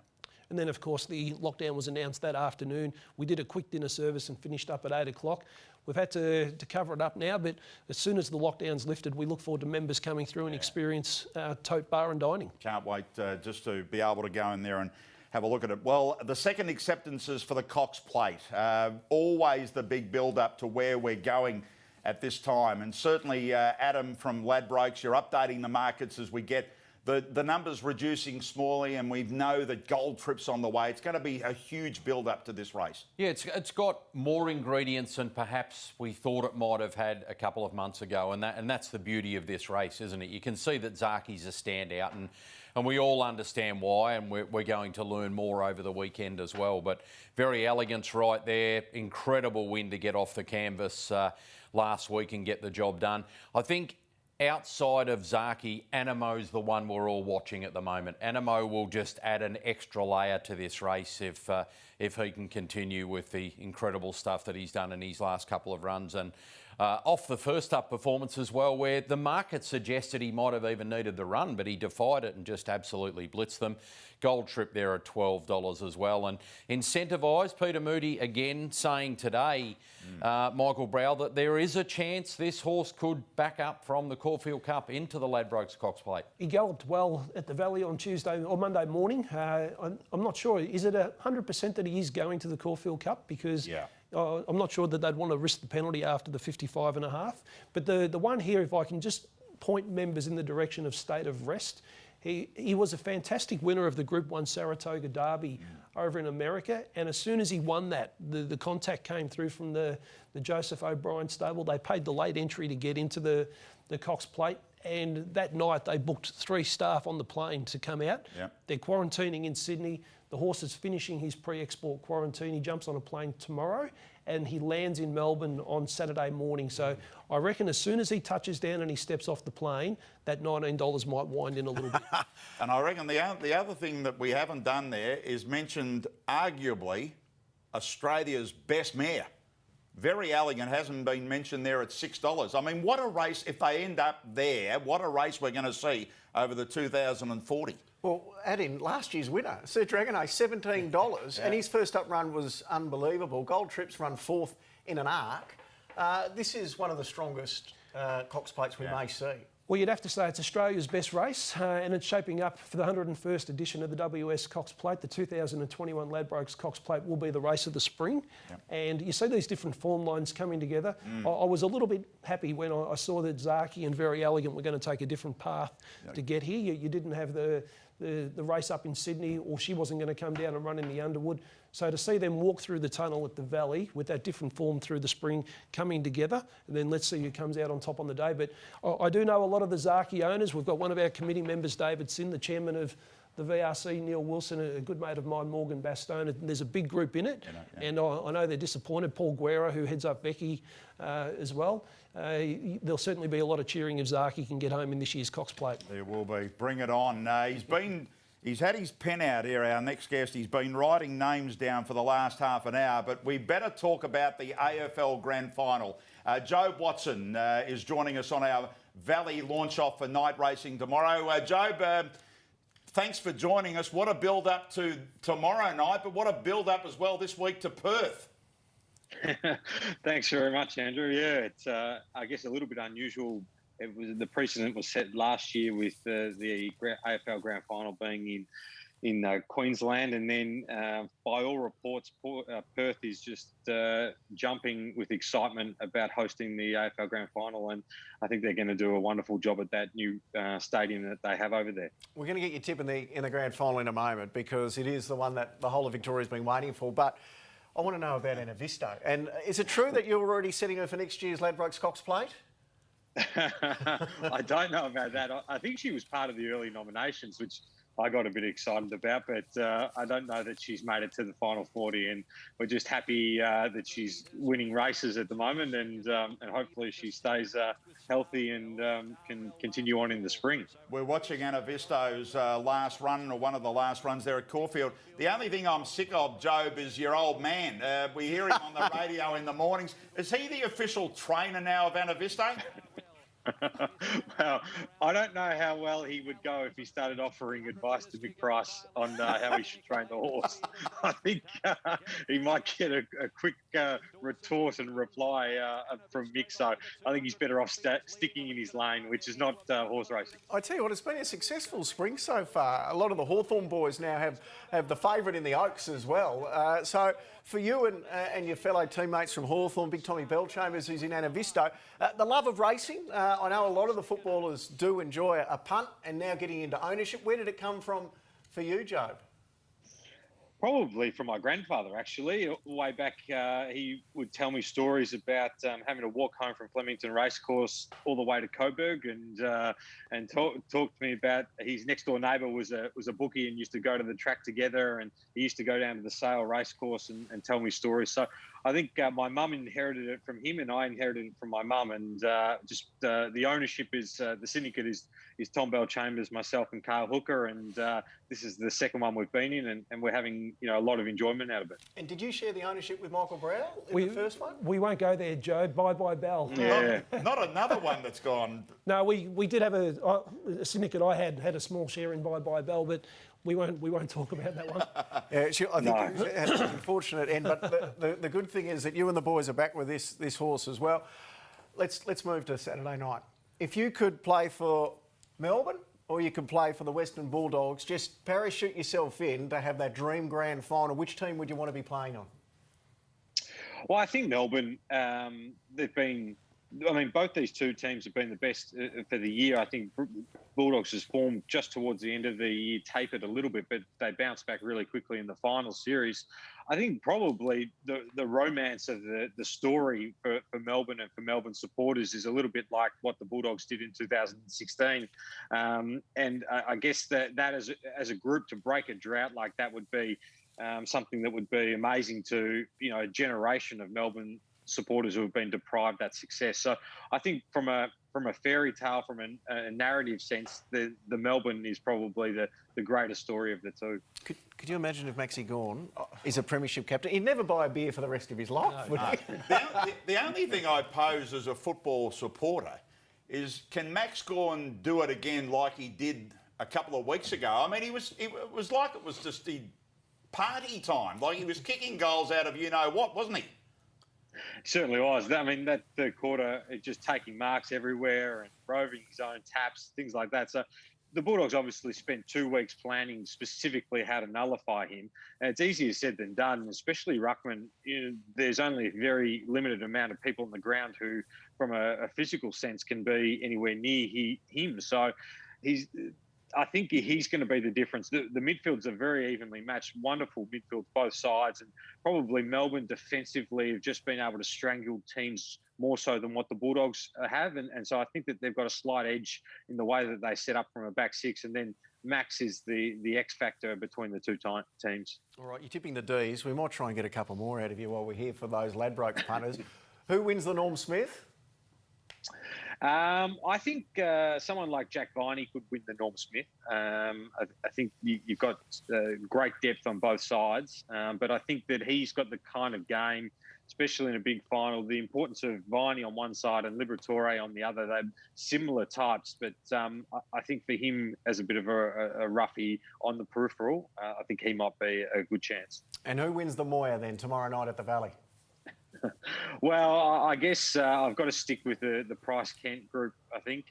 And then, of course, the lockdown was announced that afternoon. We did a quick dinner service and finished up at 8 o'clock. We've had to cover it up now, but as soon as the lockdown's lifted, we look forward to members coming through and experience Tote Bar and Dining. Can't wait just to be able to go in there and have a look at it. Well, the second acceptances for the Cox Plate, always the big build-up to where we're going at this time. And certainly, Adam from Ladbrokes, you're updating the markets as we get the numbers reducing smallly, and we know that Gold Trip's on the way. It's going to be a huge build-up to this race. Yeah, it's got more ingredients than perhaps we thought it might have had a couple of months ago, and that's the beauty of this race, isn't it? You can see that Zaki's a standout, and we all understand why, and we're going to learn more over the weekend as well. But Very Elegant's right there. Incredible win to get off the canvas last week and get the job done. I think outside of Zaki, Anamo's the one we're all watching at the moment. Anamo will just add an extra layer to this race if he can continue with the incredible stuff that he's done in his last couple of runs. And off the first up performance as well, where the market suggested he might have even needed the run, but he defied it and just absolutely blitzed them. Gold Trip there at $12 as well. And incentivised, Peter Moody again saying today, Michael Brow, that there is a chance this horse could back up from the Caulfield Cup into the Ladbrokes Cox Plate. He galloped well at the Valley on Tuesday or Monday morning. I'm not sure. Is it 100% that he is going to the Caulfield Cup? Because I'm not sure that they'd want to risk the penalty after the 55.5. But the one here, if I can just point members in the direction of State of Rest, he was a fantastic winner of the Group 1 Saratoga Derby over in America. And as soon as he won that, the contact came through from the Joseph O'Brien stable. They paid the late entry to get into the Cox Plate. And that night they booked 3 staff on the plane to come out. They're quarantining in Sydney. The horse is finishing his pre-export quarantine. He jumps on a plane tomorrow. and he lands in Melbourne on Saturday morning. So I reckon as soon as he touches down and he steps off the plane, that $19 might wind in a little bit. And I reckon the other thing that we haven't done there is mentioned arguably Australia's best mare. Very Elegant hasn't been mentioned there at $6. I mean, what a race, if they end up there, what a race we're going to see over the 2040. Well, add in last year's winner, Sir Dragon, $17, and his first up run was unbelievable. Gold Trip's run fourth in an arc. This is one of the strongest Cox Plates we may see. Well, you'd have to say it's Australia's best race, and it's shaping up for the 101st edition of the WS Cox Plate. The 2021 Ladbrokes Cox Plate will be the race of the spring. Yep. And you see these different form lines coming together. I was a little bit happy when I saw that Zaki and Very Elegant were going to take a different path to get here. You didn't have the race up in Sydney, or she wasn't going to come down and run in the Underwood. So to see them walk through the tunnel at the Valley with that different form through the spring coming together, and then let's see who comes out on top on the day. But I do know a lot of the Zaki owners. We've got one of our committee members, David Sin, the chairman of the VRC, Neil Wilson, a good mate of mine, Morgan Bastone. There's a big group in it, and I know they're disappointed. Paul Guerra, who heads up Becky as well. There'll certainly be a lot of cheering if Zaki can get home in this year's Cox Plate. There will be. Bring it on. He's had his pen out here, our next guest. He's been writing names down for the last half an hour, but we better talk about the AFL Grand Final. Job Watson is joining us on our Valley launch-off for night racing tomorrow. Job, thanks for joining us. What a build-up to tomorrow night, but what a build-up as well this week to Perth. Thanks very much, Andrew. Yeah, it's I guess a little bit unusual. It was the precedent was set last year with the AFL Grand Final being in Queensland, and then by all reports, Perth is just jumping with excitement about hosting the AFL Grand Final, and I think they're going to do a wonderful job at that new stadium that they have over there. We're going to get your tip in the Grand Final in a moment, because it is the one that the whole of Victoria's been waiting for, but I want to know about Anavisto. And is it true that you're already setting her for next year's Ladbrokes Cox Plate? I don't know about that. I think she was part of the early nominations, which I got a bit excited about, but I don't know that she's made it to the final 40, and we're just happy that she's winning races at the moment, and hopefully she stays healthy and can continue on in the spring. We're watching Anavisto's last run, or one of the last runs there at Caulfield. The only thing I'm sick of, Job, is your old man. We hear him on the radio in the mornings. Is he the official trainer now of Anavisto? Well, I don't know how well he would go if he started offering advice to Mick Price on how he should train the horse. I think he might get a quick retort and reply from Mick. So I think he's better off sticking in his lane, which is not horse racing. I tell you what, it's been a successful spring so far. A lot of the Hawthorn boys now have the favourite in the Oaks as well. So for you and your fellow teammates from Hawthorn, Big Tommy Bellchambers, who's in Anavisto, the love of racing, I know a lot of the footballers do enjoy a punt, and now getting into ownership. Where did it come from for you, Job? Probably from my grandfather, actually. Way back, he would tell me stories about having to walk home from Flemington Racecourse all the way to Coburg, and talk to me about his next door neighbour was a bookie and used to go to the track together, and he used to go down to the Sale Racecourse and tell me stories. So I think my mum inherited it from him, and I inherited it from my mum. And the ownership is the syndicate is Tom Bellchambers, myself, and Carl Hooker, and this is the second one we've been in, and we're having a lot of enjoyment out of it. And did you share the ownership with Michael Brow in the first one? We won't go there, Joe. Bye, Bell. Yeah. Not another one that's gone. No, we did have a syndicate. I had a small share in Bye Bell, but we won't talk about that one. Yeah, I think it had an unfortunate end. But the good thing is that you and the boys are back with this horse as well. Let's move to Saturday night. If you could play for Melbourne, or you could play for the Western Bulldogs, just parachute yourself in to have that dream grand final, which team would you want to be playing on? Well, I think Melbourne, both these two teams have been the best for the year. I think Bulldogs' form just towards the end of the year tapered a little bit, but they bounced back really quickly in the final series. I think probably the romance of the story for Melbourne and for Melbourne supporters is a little bit like what the Bulldogs did in 2016. And I guess that as a group to break a drought like that would be something that would be amazing to a generation of Melbourne supporters who have been deprived that success. So I think from a fairy tale, from a narrative sense, the Melbourne is probably the greatest story of the two. Could you imagine if Maxi Gawn is a premiership captain? He'd never buy a beer for the rest of his life, would he? The only thing I pose as a football supporter is, can Max Gawn do it again like he did a couple of weeks ago? I mean, it was like it was just the party time. Like, he was kicking goals out of you-know-what, wasn't he? Certainly was. I mean, that third quarter, just taking marks everywhere and roving his own taps, things like that. So the Bulldogs obviously spent 2 weeks planning specifically how to nullify him. And it's easier said than done, especially ruckman. There's only a very limited amount of people on the ground who, from a physical sense, can be anywhere near him. So I think he's going to be the difference. The midfields are very evenly matched, wonderful midfields both sides, and probably Melbourne defensively have just been able to strangle teams more so than what the Bulldogs have. And so I think that they've got a slight edge in the way that they set up from a back six. And then Max is the X factor between the two teams. All right, you're tipping the Ds. We might try and get a couple more out of you while we're here for those Ladbrokes punters. Who wins the Norm Smith? I think someone like Jack Viney could win the Norm Smith. I think you've got great depth on both sides, but I think that he's got the kind of game, especially in a big final, the importance of Viney on one side and Liberatore on the other. They're similar types, but I think for him, as a bit of a roughie on the peripheral, I think he might be a good chance. And who wins the Moya then tomorrow night at the Valley? Well, I guess I've got to stick with the Price-Kent group, I think.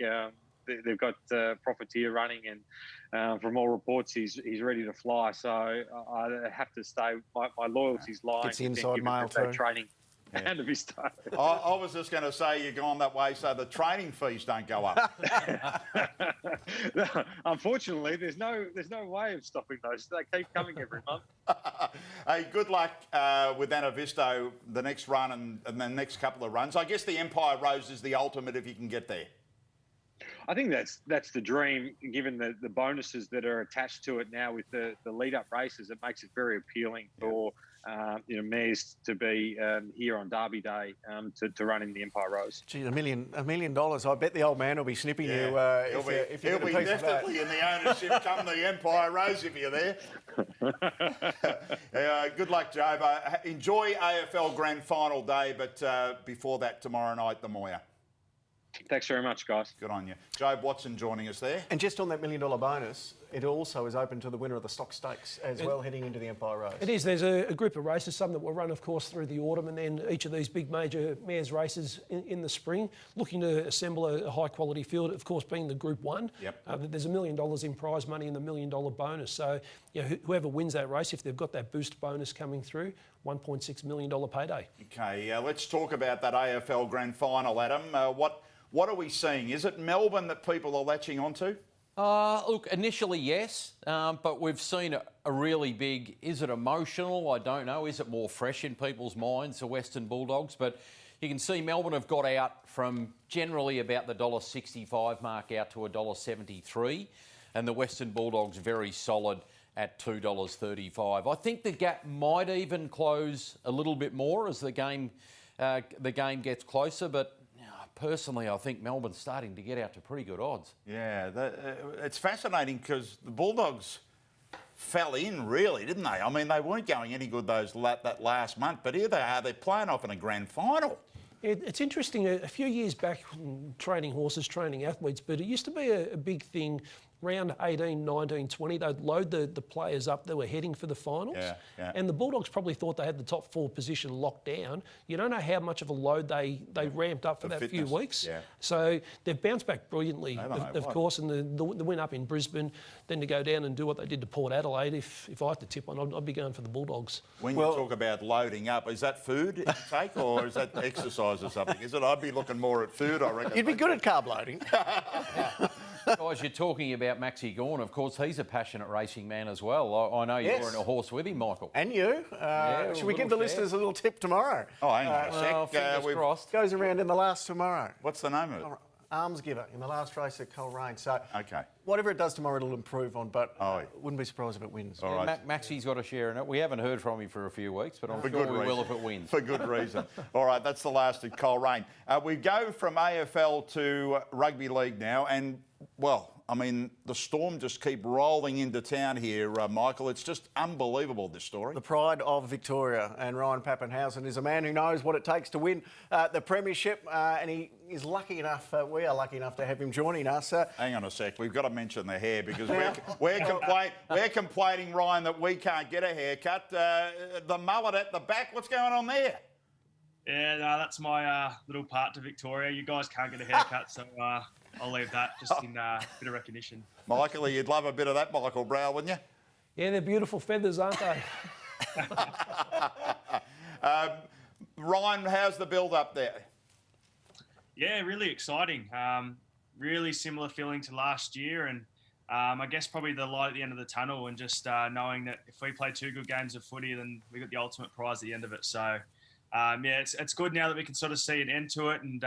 They've got Profiteer running, and from all reports, he's ready to fly. So I have to stay. My loyalty's lying. It's the inside mail too. Training out of his toe. I was just going to say, you're going that way so the training fees don't go up. Unfortunately, there's no way of stopping those. They keep coming every month. Hey, good luck with Anavisto, the next run and the next couple of runs. I guess the Empire Rose is the ultimate if you can get there. I think that's the dream, given the bonuses that are attached to it now with the lead-up races. It makes it very appealing for mares to be here on Derby Day to run in the Empire Rose. Gee, $1 million. I bet the old man will be snipping you if he'll be definitely in the ownership come the Empire Rose if you're there. Good luck, Joe. Enjoy AFL Grand Final Day, but before that, tomorrow night, the Moya. Thanks very much, guys. Good on you. Jobe Watson joining us there. And just on that $1 million bonus, it also is open to the winner of the Stock Stakes as well, heading into the Empire Rose. It is. There's a group of races, some that will run, of course, through the autumn, and then each of these big major mares races in the spring, looking to assemble a high-quality field, of course, being the Group 1. Yep. There's $1 million in prize money and the $1 million bonus. So whoever wins that race, if they've got that boost bonus coming through, $1.6 million payday. Okay, let's talk about that AFL Grand Final, Adam. What are we seeing? Is it Melbourne that people are latching onto? Look, initially, yes, but we've seen a really big, is it emotional? I don't know. Is it more fresh in people's minds, the Western Bulldogs? But you can see Melbourne have got out from generally about the $1.65 mark out to $1.73, and the Western Bulldogs very solid at $2.35. I think the gap might even close a little bit more as the game gets closer, but personally, I think Melbourne's starting to get out to pretty good odds. Yeah, it's fascinating because the Bulldogs fell in, really, didn't they? I mean, they weren't going any good that last month, but here they are. They're playing off in a grand final. It's interesting. A few years back, training horses, training athletes, but it used to be a big thing. Round 18, 19, 20, they'd load the players up that were heading for the finals. Yeah. And the Bulldogs probably thought they had the top 4 position locked down. You don't know how much of a load they ramped up for that fitness. few weeks. Yeah. So they've bounced back brilliantly, of course, and the win up in Brisbane, then to go down and do what they did to Port Adelaide. If I had to tip one, I'd be going for the Bulldogs. When you talk about loading up, is that food intake or is that exercise or something? Is it? I'd be looking more at food, I reckon. You'd be good at carb loading. Guys, you're talking about Maxi Gawn. Of course, he's a passionate racing man as well. I know you're in a horse with him, Michael. And you. Should we give the listeners a little tip tomorrow? Oh, hang on a sec. Fingers crossed. Goes around in the last tomorrow. What's the name of it? arms giver in the last race at Coleraine. So Okay. whatever it does tomorrow, it'll improve on, but wouldn't be surprised if it wins. All right. Maxie's got a share in it. We haven't heard from him for a few weeks, but I'm For sure good we reason. will if it wins. For good reason. All right, that's the last at Coleraine. We go from AFL to rugby league now, and, well, I mean, the Storm just keep rolling into town here, Michael. It's just unbelievable, this story. The pride of Victoria, and Ryan Pappenhausen is a man who knows what it takes to win the premiership, and he is lucky enough, we are lucky enough to have him joining us. Hang on a sec, we've got to mention the hair because we're complaining, Ryan, that we can't get a haircut. The mullet at the back, what's going on there? Yeah, no, that's my little part to Victoria. You guys can't get a haircut, so I'll leave that just in a bit of recognition. Michael, you'd love a bit of that, Michael Brow, wouldn't you? Yeah, they're beautiful feathers, aren't they? Ryan, how's the build up there? Yeah, really exciting. Really similar feeling to last year, and I guess probably the light at the end of the tunnel, and just knowing that if we play 2 good games of footy, then we got the ultimate prize at the end of it. So, yeah, it's good now that we can sort of see an end to it, and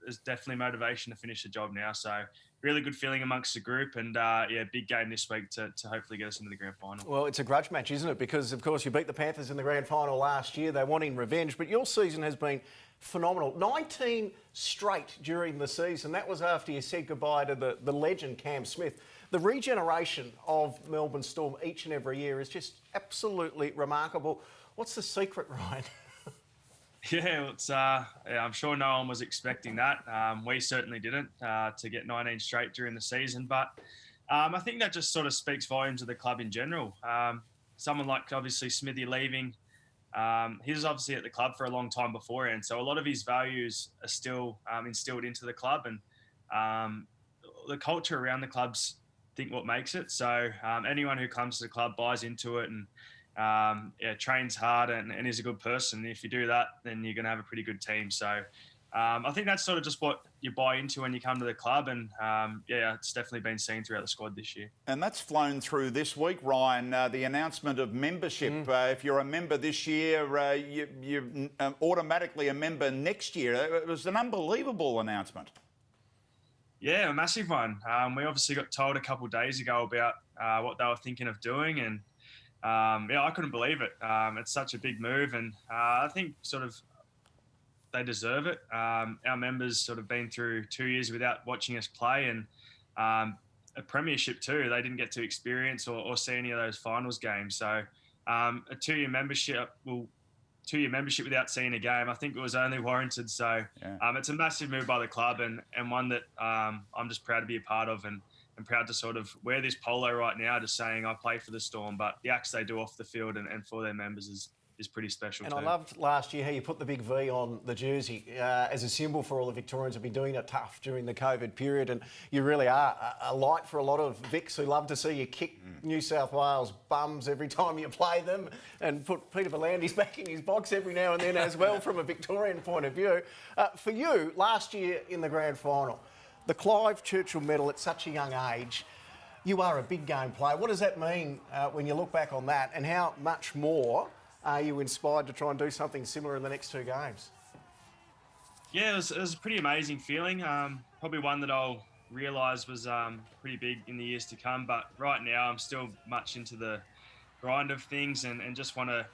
there's definitely motivation to finish the job now. So, really good feeling amongst the group, and yeah, big game this week to hopefully get us into the grand final. Well, it's a grudge match, isn't it? Because, of course, you beat the Panthers in the grand final last year. They're wanting revenge, but your season has been phenomenal. 19 straight during the season. That was after you said goodbye to the legend Cam Smith. The regeneration of Melbourne Storm each and every year is just absolutely remarkable. What's the secret, Ryan? Yeah, I'm sure no one was expecting that. We certainly didn't, to get 19 straight during the season. But I think that just sort of speaks volumes of the club in general. Someone like, obviously, Smithy leaving, he was obviously at the club for a long time beforehand. So a lot of his values are still instilled into the club. And the culture around the club's, I think, what makes it. So anyone who comes to the club buys into it and trains hard and is a good person. And if you do that, then you're going to have a pretty good team. So I think that's sort of just what you buy into when you come to the club. And it's definitely been seen throughout the squad this year. And that's flown through this week, Ryan, the announcement of membership. If you're a member this year, you're automatically a member next year. It was an unbelievable announcement. Yeah, a massive one. We obviously got told a couple of days ago about what they were thinking of doing, and I couldn't believe it. It's such a big move, and I think sort of they deserve it. Our members sort of been through 2 years without watching us play, and a premiership too. They didn't get to experience or see any of those finals games. So a 2-year membership, without seeing a game, I think it was only warranted. So it's a massive move by the club, and one that I'm just proud to be a part of, and proud to sort of wear this polo right now, just saying I play for the Storm, but the acts they do off the field and for their members is pretty special and too. I loved last year how you put the big V on the jersey as a symbol for all the Victorians who've been doing it tough during the COVID period, and you really are a light for a lot of Vics who love to see you kick New South Wales bums every time you play them, and put Peter Volandis back in his box every now and then as well from a Victorian point of view. For you, last year in the grand final, the Clive Churchill medal at such a young age, you are a big game player. What does that mean when you look back on that, and how much more are you inspired to try and do something similar in the next 2 games? Yeah, it was a pretty amazing feeling. Probably one that I'll realise was pretty big in the years to come. But right now, I'm still much into the grind of things, and just want to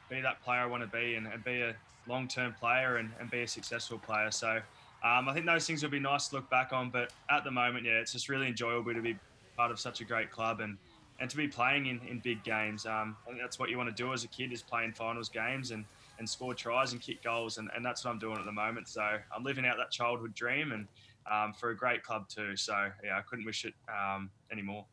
be that player I want to be, and be a long-term player and be a successful player. So I think those things will be nice to look back on. But at the moment, it's just really enjoyable to be part of such a great club and to be playing in big games. I think that's what you want to do as a kid, is play in finals games and score tries and kick goals. And that's what I'm doing at the moment. So I'm living out that childhood dream, and for a great club too. So, I couldn't wish it anymore.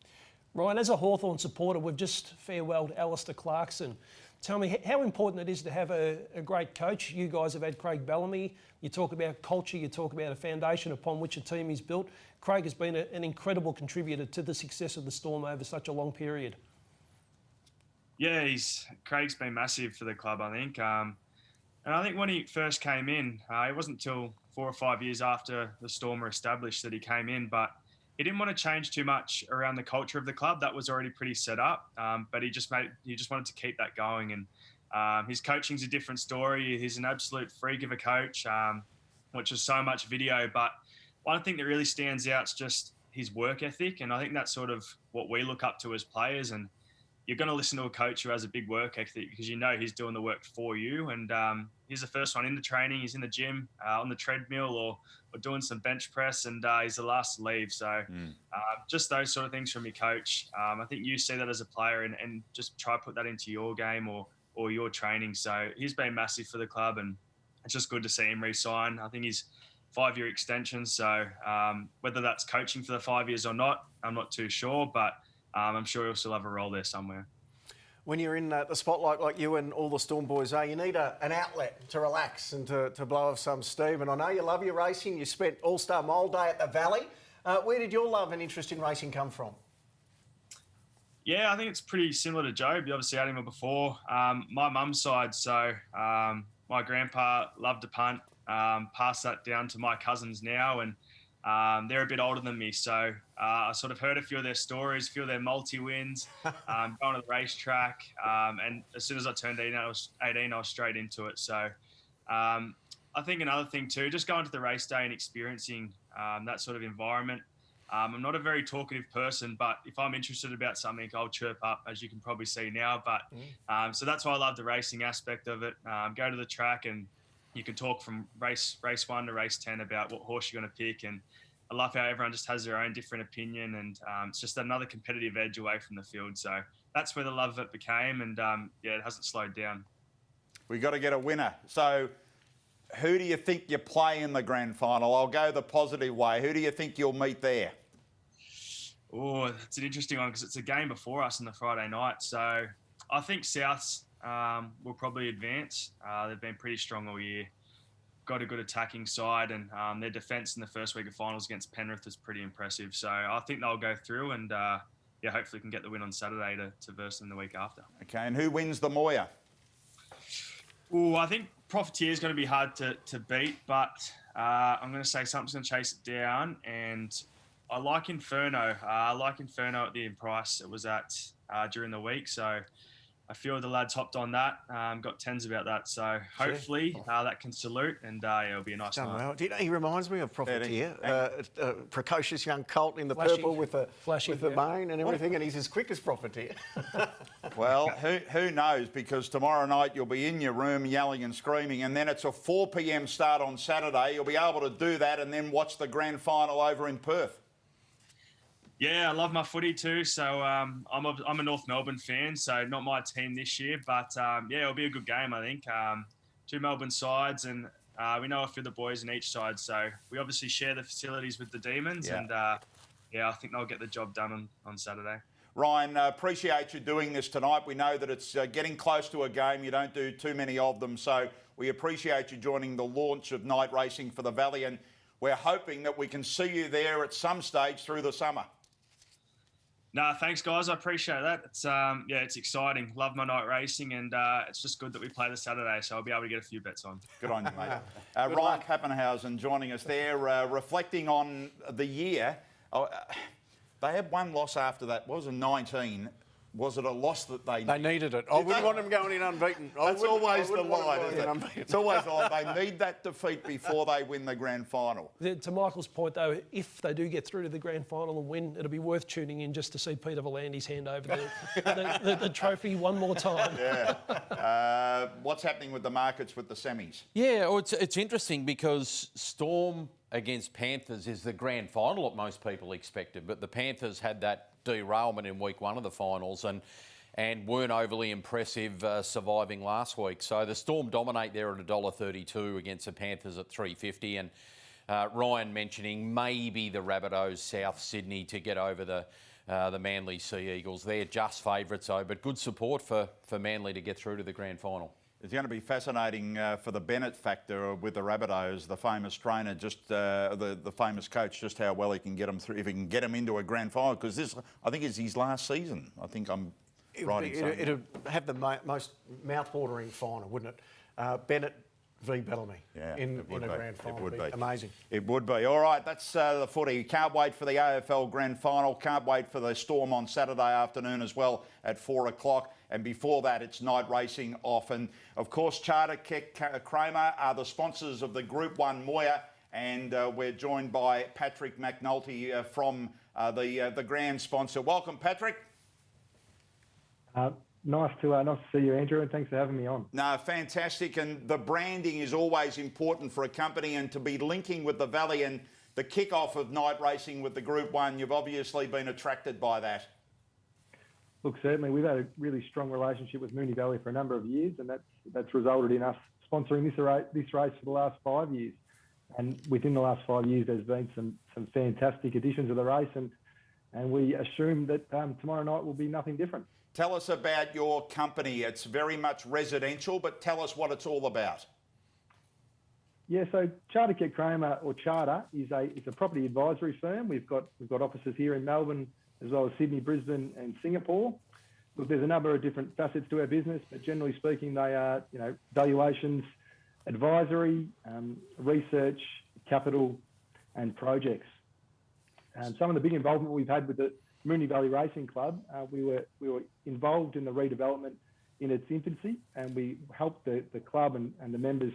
Ryan, as a Hawthorn supporter, we've just farewelled Alistair Clarkson. Tell me how important it is to have a great coach. You guys have had Craig Bellamy. You talk about culture, you talk about a foundation upon which a team is built. Craig has been an incredible contributor to the success of the Storm over such a long period. Yeah, Craig's been massive for the club, I think. And I think when he first came in, it wasn't until 4 or 5 years after the Storm were established that he came in, but he didn't want to change too much around the culture of the club. That was already pretty set up, but he just wanted to keep that going. And his coaching's a different story. He's an absolute freak of a coach, which is so much video, but one thing that really stands out is just his work ethic, and I think that's sort of what we look up to as players. And you're going to listen to a coach who has a big work ethic because you know he's doing the work for you. And he's the first one in the training. He's in the gym, on the treadmill, or doing some bench press, and he's the last to leave. So just those sort of things from your coach. I think you see that as a player and just try to put that into your game or your training. So he's been massive for the club, and it's just good to see him re-sign. I think he's 5-year extension. So whether that's coaching for the 5 years or not, I'm not too sure, but I'm sure he'll still have a role there somewhere. When you're in the spotlight like you and all the Storm boys are, you need an outlet to relax and to blow off some steam. And I know you love your racing. You spent All-Star Mole Day at the Valley. Where did your love and interest in racing come from? Yeah, I think it's pretty similar to Job. You obviously had him before. My mum's side, so my grandpa loved to punt. Passed that down to my cousins now, and they're a bit older than me, so I sort of heard a few of their stories, a few of their multi-wins, going to the racetrack, and as soon as I turned 18, I was straight into it. So I think another thing too, just going to the race day and experiencing that sort of environment. I'm not a very talkative person, but if I'm interested about something, I'll chirp up, as you can probably see now. But so that's why I love the racing aspect of it. Go to the track and you can talk from race 1 to race 10 about what horse you're going to pick. And I love how everyone just has their own different opinion, and it's just another competitive edge away from the field. So that's where the love of it became, and it hasn't slowed down. We got to get a winner. So who do you think you play in the grand final? I'll go the positive way. Who do you think you'll meet there? Oh, that's an interesting one because it's a game before us on the Friday night. So I think Souths will probably advance. They've been pretty strong all year. Got a good attacking side, and their defence in the first week of finals against Penrith is pretty impressive. So I think they'll go through, and hopefully can get the win on Saturday to verse them the week after. Okay, and who wins the Moya? Oh, I think Profiteer is going to be hard to beat, but I'm going to say something's going to chase it down, and I like Inferno. I like Inferno at the price it was at during the week, so a few of the lads hopped on that, got tens about that. So hopefully that can salute, and it'll be a nice night. Well. Do you know, he reminds me of Profiteer, a precocious young colt in the purple with the mane and everything, and he's as quick as Profiteer. Well, who knows? Because tomorrow night you'll be in your room yelling and screaming, and then it's a 4 p.m. start on Saturday. You'll be able to do that and then watch the grand final over in Perth. Yeah, I love my footy too. So I'm a North Melbourne fan, so not my team this year. But it'll be a good game, I think. 2 Melbourne sides, and we know a few of the boys in each side. So we obviously share the facilities with the Demons, and I think they'll get the job done on Saturday. Ryan, appreciate you doing this tonight. We know that it's getting close to a game. You don't do too many of them, so we appreciate you joining the launch of night racing for the Valley, and we're hoping that we can see you there at some stage through the summer. No, thanks, guys. I appreciate that. It's it's exciting. Love my night racing, and it's just good that we play this Saturday, so I'll be able to get a few bets on. Good on you, mate. Ryan Pappenhausen joining us there, reflecting on the year. They had one loss after that. What was it, 19? Was it a loss that they needed? They needed it. I wouldn't want them going in unbeaten. That's always the line, isn't it? It's always the line. They need that defeat before they win the grand final. To Michael's point, though, if they do get through to the grand final and win, it'll be worth tuning in just to see Peter Volandi's hand over the trophy one more time. Yeah. What's happening with the markets with the semis? Yeah, well, it's interesting because Storm against Panthers is the grand final that most people expected, but the Panthers had that derailment in week 1 of the finals and weren't overly impressive surviving last week. So the Storm dominate there at $1.32 against the Panthers at $3.50, and Ryan mentioning maybe the Rabbitohs South Sydney to get over the Manly Sea Eagles. They're just favourites though, but good support for Manly to get through to the grand final. It's going to be fascinating for the Bennett factor with the Rabbitohs, the famous trainer, just the famous coach, just how well he can get them through, if he can get them into a grand final, because this, I think, is his last season. I think I'm right in saying it'd have the most mouth-watering final, wouldn't it? Bennett v Bellamy in a grand final. It would be amazing. It would be. All right, that's the footy. Can't wait for the AFL Grand Final. Can't wait for the Storm on Saturday afternoon as well at 4 o'clock. And before that, it's night racing off. And, of course, Charter, Keck, Kramer are the sponsors of the Group 1 Moya. and we're joined by Patrick McNulty from the grand sponsor. Welcome, Patrick. Nice to see you, Andrew, and thanks for having me on. No, fantastic. And the branding is always important for a company, and to be linking with the Valley and the kick-off of night racing with the Group 1, you've obviously been attracted by that. Look, certainly we've had a really strong relationship with Moonee Valley for a number of years, and that's resulted in us sponsoring this race for the last 5 years. And within the last 5 years, there's been some fantastic additions to the race, and we assume that tomorrow night will be nothing different. Tell us about your company. It's very much residential, but tell us what it's all about. Yeah, so Charter Keck Kramer, or Charter, is a property advisory firm. We've got offices here in Melbourne, as well as Sydney, Brisbane, and Singapore. Look, there's a number of different facets to our business, but generally speaking, they are valuations, advisory, research, capital, and projects. Some of the big involvement we've had with the Moonee Valley Racing Club, we were involved in the redevelopment in its infancy, and we helped the club and the members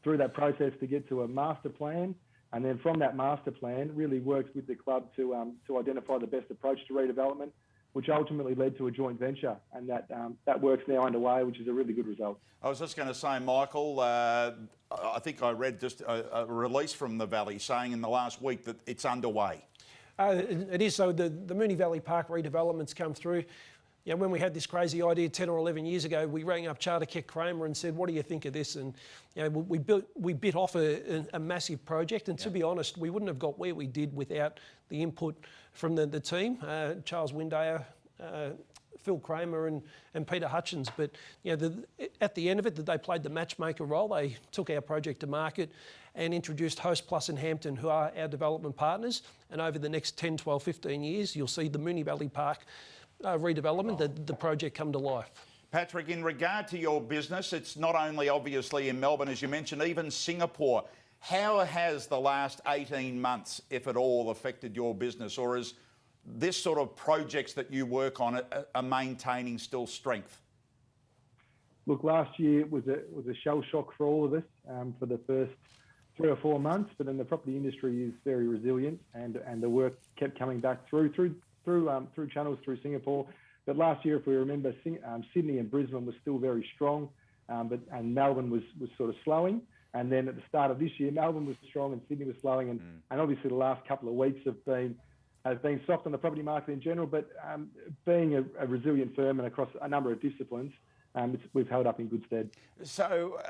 through that process to get to a master plan, and then from that master plan really worked with the club to identify the best approach to redevelopment, which ultimately led to a joint venture, and that work's now underway, which is a really good result. I was just going to say, Michael, I think I read just a release from the Valley saying in the last week that it's underway. It is. So the Moonee Valley Park redevelopment's come through. You know, when we had this crazy idea 10 or 11 years ago, we rang up Charter Keck Kramer and said, "What do you think of this?" And we bit off a massive project. And to be honest, we wouldn't have got where we did without the input from the team, Charles Windayer, Phil Kramer and Peter Hutchins. But at the end of it, they played the matchmaker role. They took our project to market and introduced Host Plus and Hampton, who are our development partners. And over the next 10, 12, 15 years, you'll see the Moonee Valley Park redevelopment, the project come to life. Patrick, in regard to your business, it's not only obviously in Melbourne, as you mentioned, even Singapore. How has the last 18 months, if at all, affected your business? Or is this sort of projects that you work on are maintaining still strength? Look, last year was a shell shock for all of us for the first 3 or 4 months, but then the property industry is very resilient, and the work kept coming back through channels through Singapore. But last year, if we remember, Sydney and Brisbane were still very strong, and Melbourne was sort of slowing. And then at the start of this year, Melbourne was strong and Sydney was slowing, and obviously the last couple of weeks have been soft on the property market in general. But being a resilient firm and across a number of disciplines, we've held up in good stead. So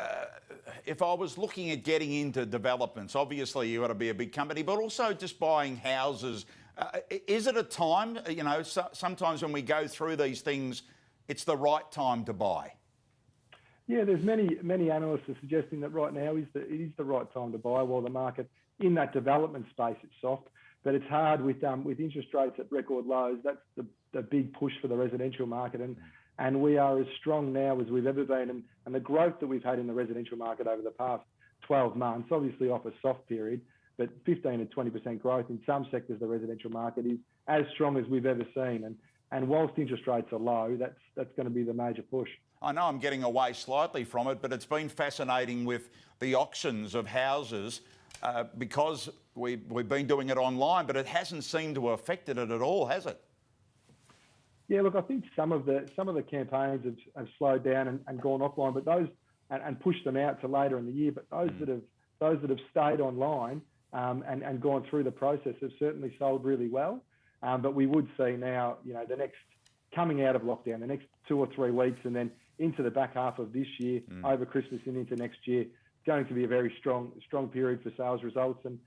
if I was looking at getting into developments, obviously you've got to be a big company, but also just buying houses. Is it a time, sometimes when we go through these things, it's the right time to buy? Yeah, there's many analysts are suggesting that right now it is the right time to buy, while the market in that development space is soft. But it's hard with interest rates at record lows. That's the big push for the residential market, and we are as strong now as we've ever been. And the growth that we've had in the residential market over the past 12 months, obviously off a soft period, but 15 to 20% growth in some sectors of the residential market is as strong as we've ever seen. And whilst interest rates are low, that's going to be the major push. I know I'm getting away slightly from it, but it's been fascinating with the auctions of houses because we've been doing it online, but it hasn't seemed to have affected it at all, has it? Yeah, look, I think some of the campaigns have slowed down and gone offline, but those and pushed them out to later in the year. But those that have stayed online and gone through the process have certainly sold really well. But we would see now, the next coming out of lockdown, the next 2 or 3 weeks, and then into the back half of this year, over Christmas and into next year, going to be a very strong period for sales results and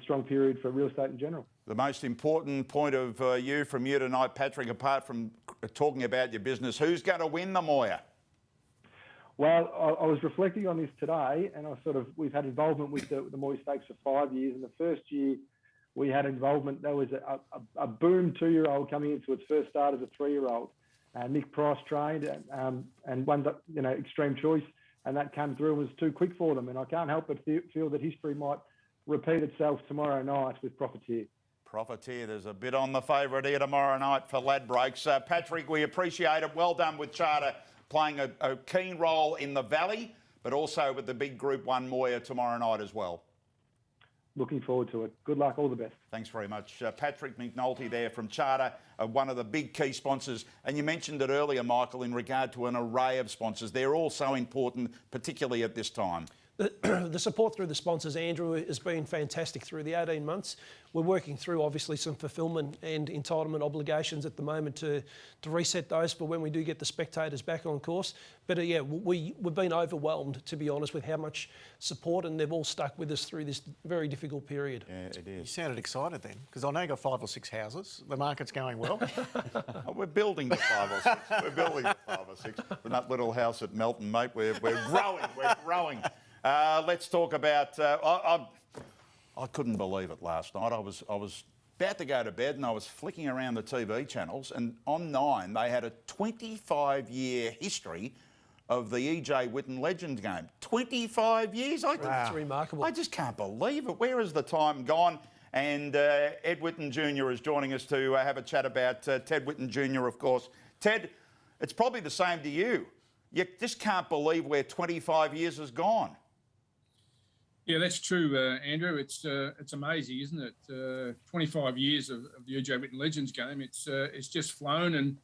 strong period for real estate in general. The most important point of from you tonight, Patrick, apart from talking about your business, who's going to win the Moir? Well, I was reflecting on this today, and we've had involvement with the Moir Stakes for 5 years. And the first year we had involvement, there was a boom 2-year-old coming into its first start as a 3-year-old. Nick Price trained and won Extreme Choice, and that came through and was too quick for them. And I can't help but feel that history might repeat itself tomorrow night with Profiteer. Profiteer, there's a bit on the favourite here tomorrow night for Ladbrokes. Patrick, we appreciate it. Well done with Charter playing a keen role in the Valley, but also with the big Group 1 Moir tomorrow night as well. looking forward to it. Good luck, all the best. Thanks very much. Patrick McNulty there from Charter, one of the big key sponsors. And you mentioned it earlier, Michael, in regard to an array of sponsors. They're all so important, particularly at this time. The support through the sponsors, Andrew, has been fantastic through the 18 months. We're working through, obviously, some fulfilment and entitlement obligations at the moment to reset those for when we do get the spectators back on course. But yeah, we've been overwhelmed, to be honest, with how much support, and they've all stuck with us through this very difficult period. Yeah, it is. You sounded excited then, because I know you've got 5 or 6 houses. The market's going well. Oh, we're building the 5 or 6. We're building the 5 or 6. With that little house at Melton, mate, we're growing. We're growing. Let's talk about. I couldn't believe it last night. I was about to go to bed and I was flicking around the TV channels, and on 9 they had a 25-year history of the E.J. Whitten Legends game. 25 years. That's remarkable. I just can't believe it. Where has the time gone? And Ed Whitten Jr. is joining us to have a chat about Ted Whitten Jr. Of course. Ted, it's probably the same to you. You just can't believe where 25 years has gone. Yeah, that's true, Andrew. It's amazing, isn't it? 25 years of the E.J. Whitten Legends game. It's just flown, and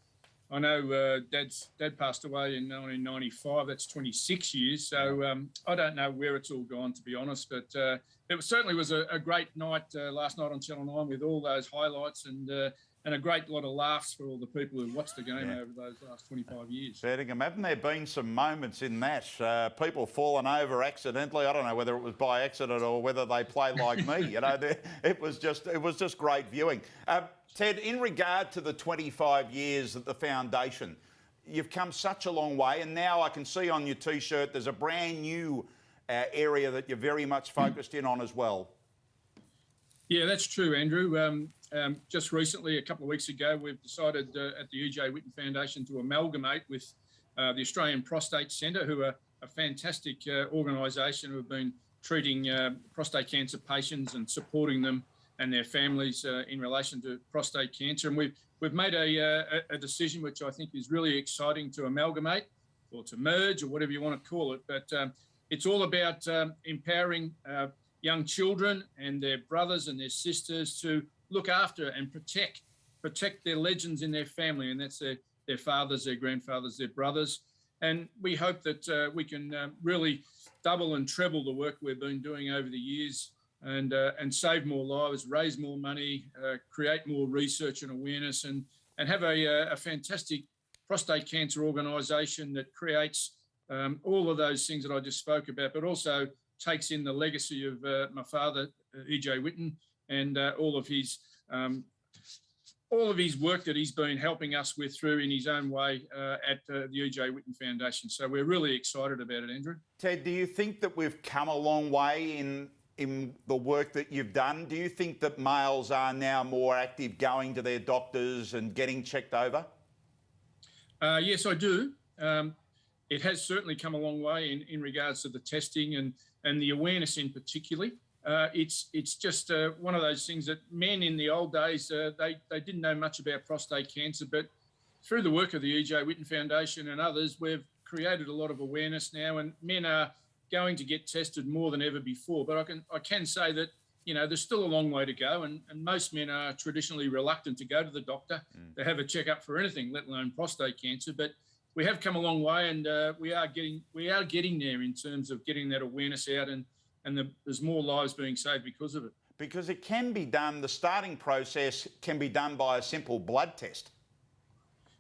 I know Dad passed away in 1995. That's 26 years. So I don't know where it's all gone, to be honest. But it certainly was a great night last night on Channel 9 with all those highlights and a great lot of laughs for all the people who watched the game over those last 25 years. Bettingham, haven't there been some moments in that? People falling over accidentally. I don't know whether it was by accident or whether they play like me. You know, it was just great viewing. Ted, in regard to the 25 years at the foundation, you've come such a long way, and now I can see on your T-shirt there's a brand new area that you're very much focused in on as well. Yeah, that's true, Andrew. Just recently, a couple of weeks ago, we've decided at the E.J. Whitten Foundation to amalgamate with the Australian Prostate Centre, who are a fantastic organisation who have been treating prostate cancer patients and supporting them and their families in relation to prostate cancer. And we've made a decision which I think is really exciting to amalgamate or to merge or whatever you want to call it. But it's all about empowering young children and their brothers and their sisters to look after and protect their legends in their family, and that's their fathers, their grandfathers, their brothers. And we hope that we can really double and treble the work we've been doing over the years and save more lives, raise more money, create more research and awareness, and have a fantastic prostate cancer organisation that creates all of those things that I just spoke about, but also takes in the legacy of my father, E.J. Whitten, and all of his work that he's been helping us with through in his own way at the E.J. Whitten Foundation. So we're really excited about it, Andrew. Ted, do you think that we've come a long way in the work that you've done? Do you think that males are now more active going to their doctors and getting checked over? Yes, I do. It has certainly come a long way in regards to the testing and the awareness in particular. It's just one of those things that men in the old days, they didn't know much about prostate cancer, but through the work of the E.J. Whitten Foundation and others, we've created a lot of awareness now, and men are going to get tested more than ever before. But I can say that, you know, there's still a long way to go, and most men are traditionally reluctant to go to the doctor to have a checkup for anything, let alone prostate cancer. But we have come a long way, and we are getting there in terms of getting that awareness out, and there's more lives being saved because of it. Because it can be done, the starting process can be done by a simple blood test.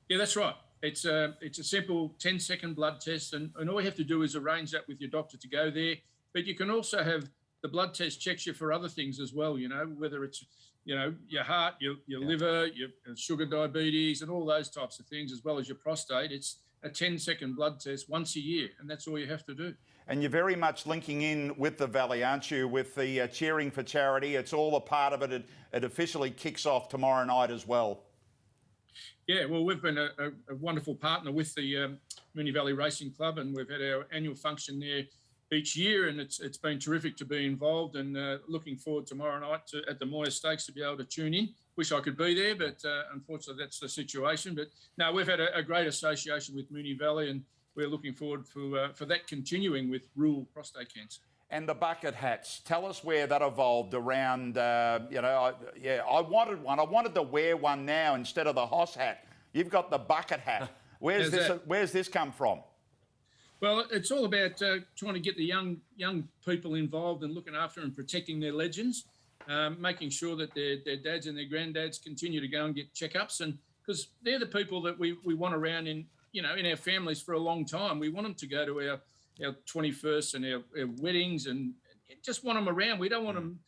Yeah, that's right. It's a simple 10-second blood test, and all you have to do is arrange that with your doctor to go there. But you can also have the blood test checks you for other things as well, you know, whether it's, you know, your heart, your liver, your sugar diabetes, and all those types of things, as well as your prostate. It's a 10-second blood test once a year, and that's all you have to do. And you're very much linking in with the Valley, aren't you, with the Cheering for Charity? It's all a part of it. It officially kicks off tomorrow night as well. Yeah, well, we've been a wonderful partner with the Moonee Valley Racing Club, and we've had our annual function there each year, and it's been terrific to be involved, and looking forward tomorrow night at the Moya Stakes to be able to tune in. Wish I could be there, but unfortunately that's the situation. But no, we've had a great association with Moonee Valley, and we're looking forward for that continuing with rural prostate cancer. and the bucket hats. Tell us where that evolved around, I wanted one. I wanted to wear one now instead of the Hoss hat. You've got the bucket hat. Where's this come from? Well, it's all about trying to get the young people involved and looking after and protecting their legends, making sure that their dads and their granddads continue to go and get checkups, and because they're the people that we want around in our families for a long time. We want them to go to our 21st and our weddings, and just want them around. We don't want them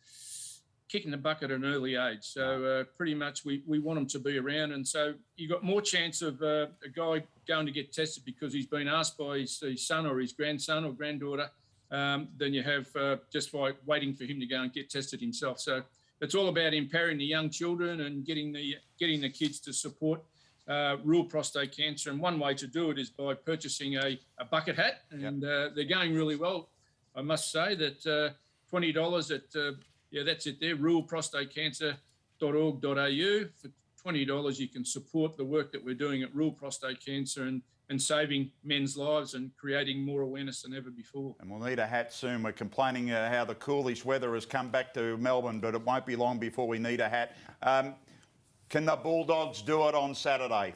kicking the bucket at an early age. So pretty much we want them to be around. And so you got more chance of a guy going to get tested because he's been asked by his son or his grandson or granddaughter than you have just by waiting for him to go and get tested himself. So it's all about empowering the young children and getting the kids to support rural prostate cancer. And one way to do it is by purchasing a bucket hat. And they're going really well. I must say that $20 at... that's it there, ruralprostatecancer.org.au. For $20, you can support the work that we're doing at Rural Prostate Cancer and saving men's lives and creating more awareness than ever before. And we'll need a hat soon. We're complaining how the coolish weather has come back to Melbourne, but it won't be long before we need a hat. Can the Bulldogs do it on Saturday?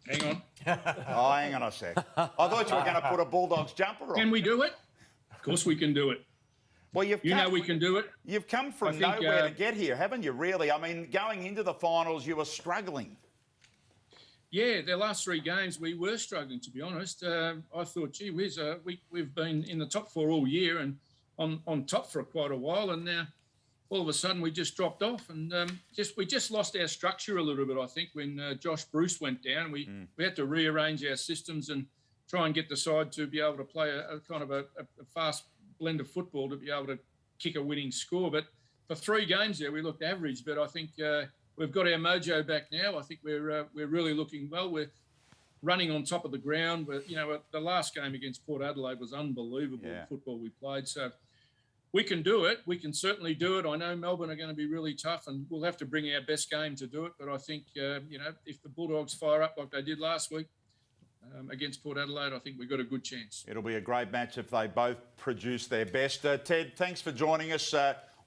Hang on. Oh, hang on a sec. I thought you were going to put a Bulldogs jumper on. Can we do it? Of course we can do it. Well, we can do it. You've come from nowhere to get here, haven't you, really? I mean, going into the finals, you were struggling. Yeah, the last three games, we were struggling, to be honest. I thought, gee whiz, we've been in the top four all year and on top for quite a while, and now all of a sudden we just dropped off, and we just lost our structure a little bit, I think, when Josh Bruce went down. We had to rearrange our systems and try and get the side to be able to play a kind of a fast blend of football to be able to kick a winning score. But for three games there, we looked average. But I think we've got our mojo back now. I think we're really looking well. We're running on top of the ground. But the last game against Port Adelaide was unbelievable football we played. So we can do it. We can certainly do it. I know Melbourne are going to be really tough, and we'll have to bring our best game to do it. But I think if the Bulldogs fire up like they did last week against Port Adelaide, I think we've got a good chance. It'll be a great match if they both produce their best. Ted, thanks for joining us.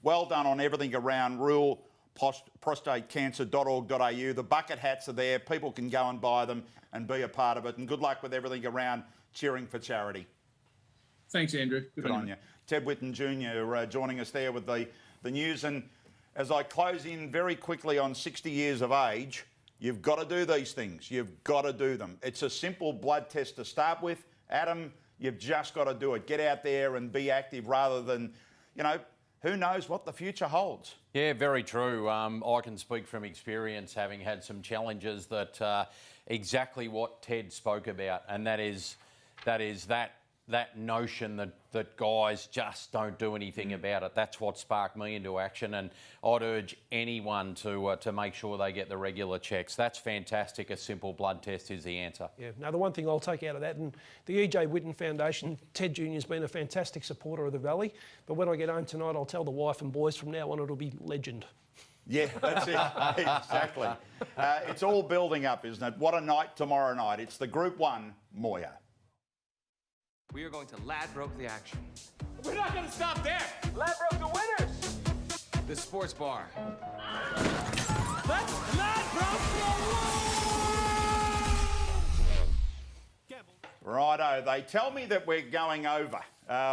Well done on everything around ruralprostatecancer.org.au. The bucket hats are there. People can go and buy them and be a part of it. And good luck with everything around cheering for charity. Thanks, Andrew. Good on you. Ted Whitten Jr. Joining us there with the news. And as I close in very quickly on 60 years of age, you've got to do these things. You've got to do them. It's a simple blood test to start with. Adam, you've just got to do it. Get out there and be active rather than, who knows what the future holds. Yeah, very true. I can speak from experience, having had some challenges that exactly what Ted spoke about, and that is that notion that guys just don't do anything about it. That's what sparked me into action, and I'd urge anyone to make sure they get the regular checks. That's fantastic. A simple blood test is the answer. Yeah, now the one thing I'll take out of that, and the EJ Whitten Foundation, Ted Jr. has been a fantastic supporter of the Valley, but when I get home tonight, I'll tell the wife and boys from now on it'll be legend. Yeah, that's it. Exactly. It's all building up, isn't it? What a night tomorrow night. It's the Group 1 Moya. We are going to Ladbrokes the action. We're not going to stop there. Ladbrokes the winners. The sports bar. Let's Ladbrokes Righto. They tell me that we're going over,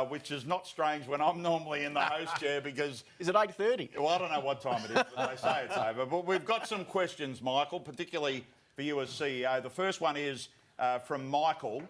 which is not strange when I'm normally in the host chair because... Is it 8:30? Well, I don't know what time it is, but they say it's over. But we've got some questions, Michael, particularly for you as CEO. The first one is from Michael,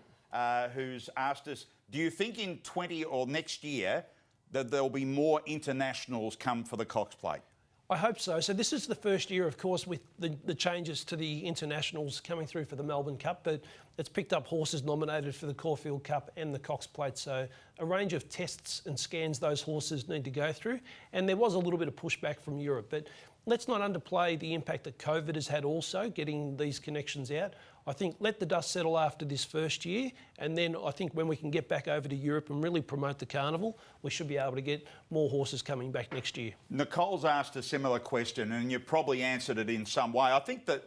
who's asked us, do you think in 20 or next year that there'll be more internationals come for the Cox Plate? I hope so. So this is the first year, of course, with the changes to the internationals coming through for the Melbourne Cup, but it's picked up horses nominated for the Caulfield Cup and the Cox Plate. So a range of tests and scans those horses need to go through. And there was a little bit of pushback from Europe, but let's not underplay the impact that COVID has had also, getting these connections out. I think let the dust settle after this first year, and then I think when we can get back over to Europe and really promote the carnival, we should be able to get more horses coming back next year. Nicole's asked a similar question, and you probably answered it in some way. I think that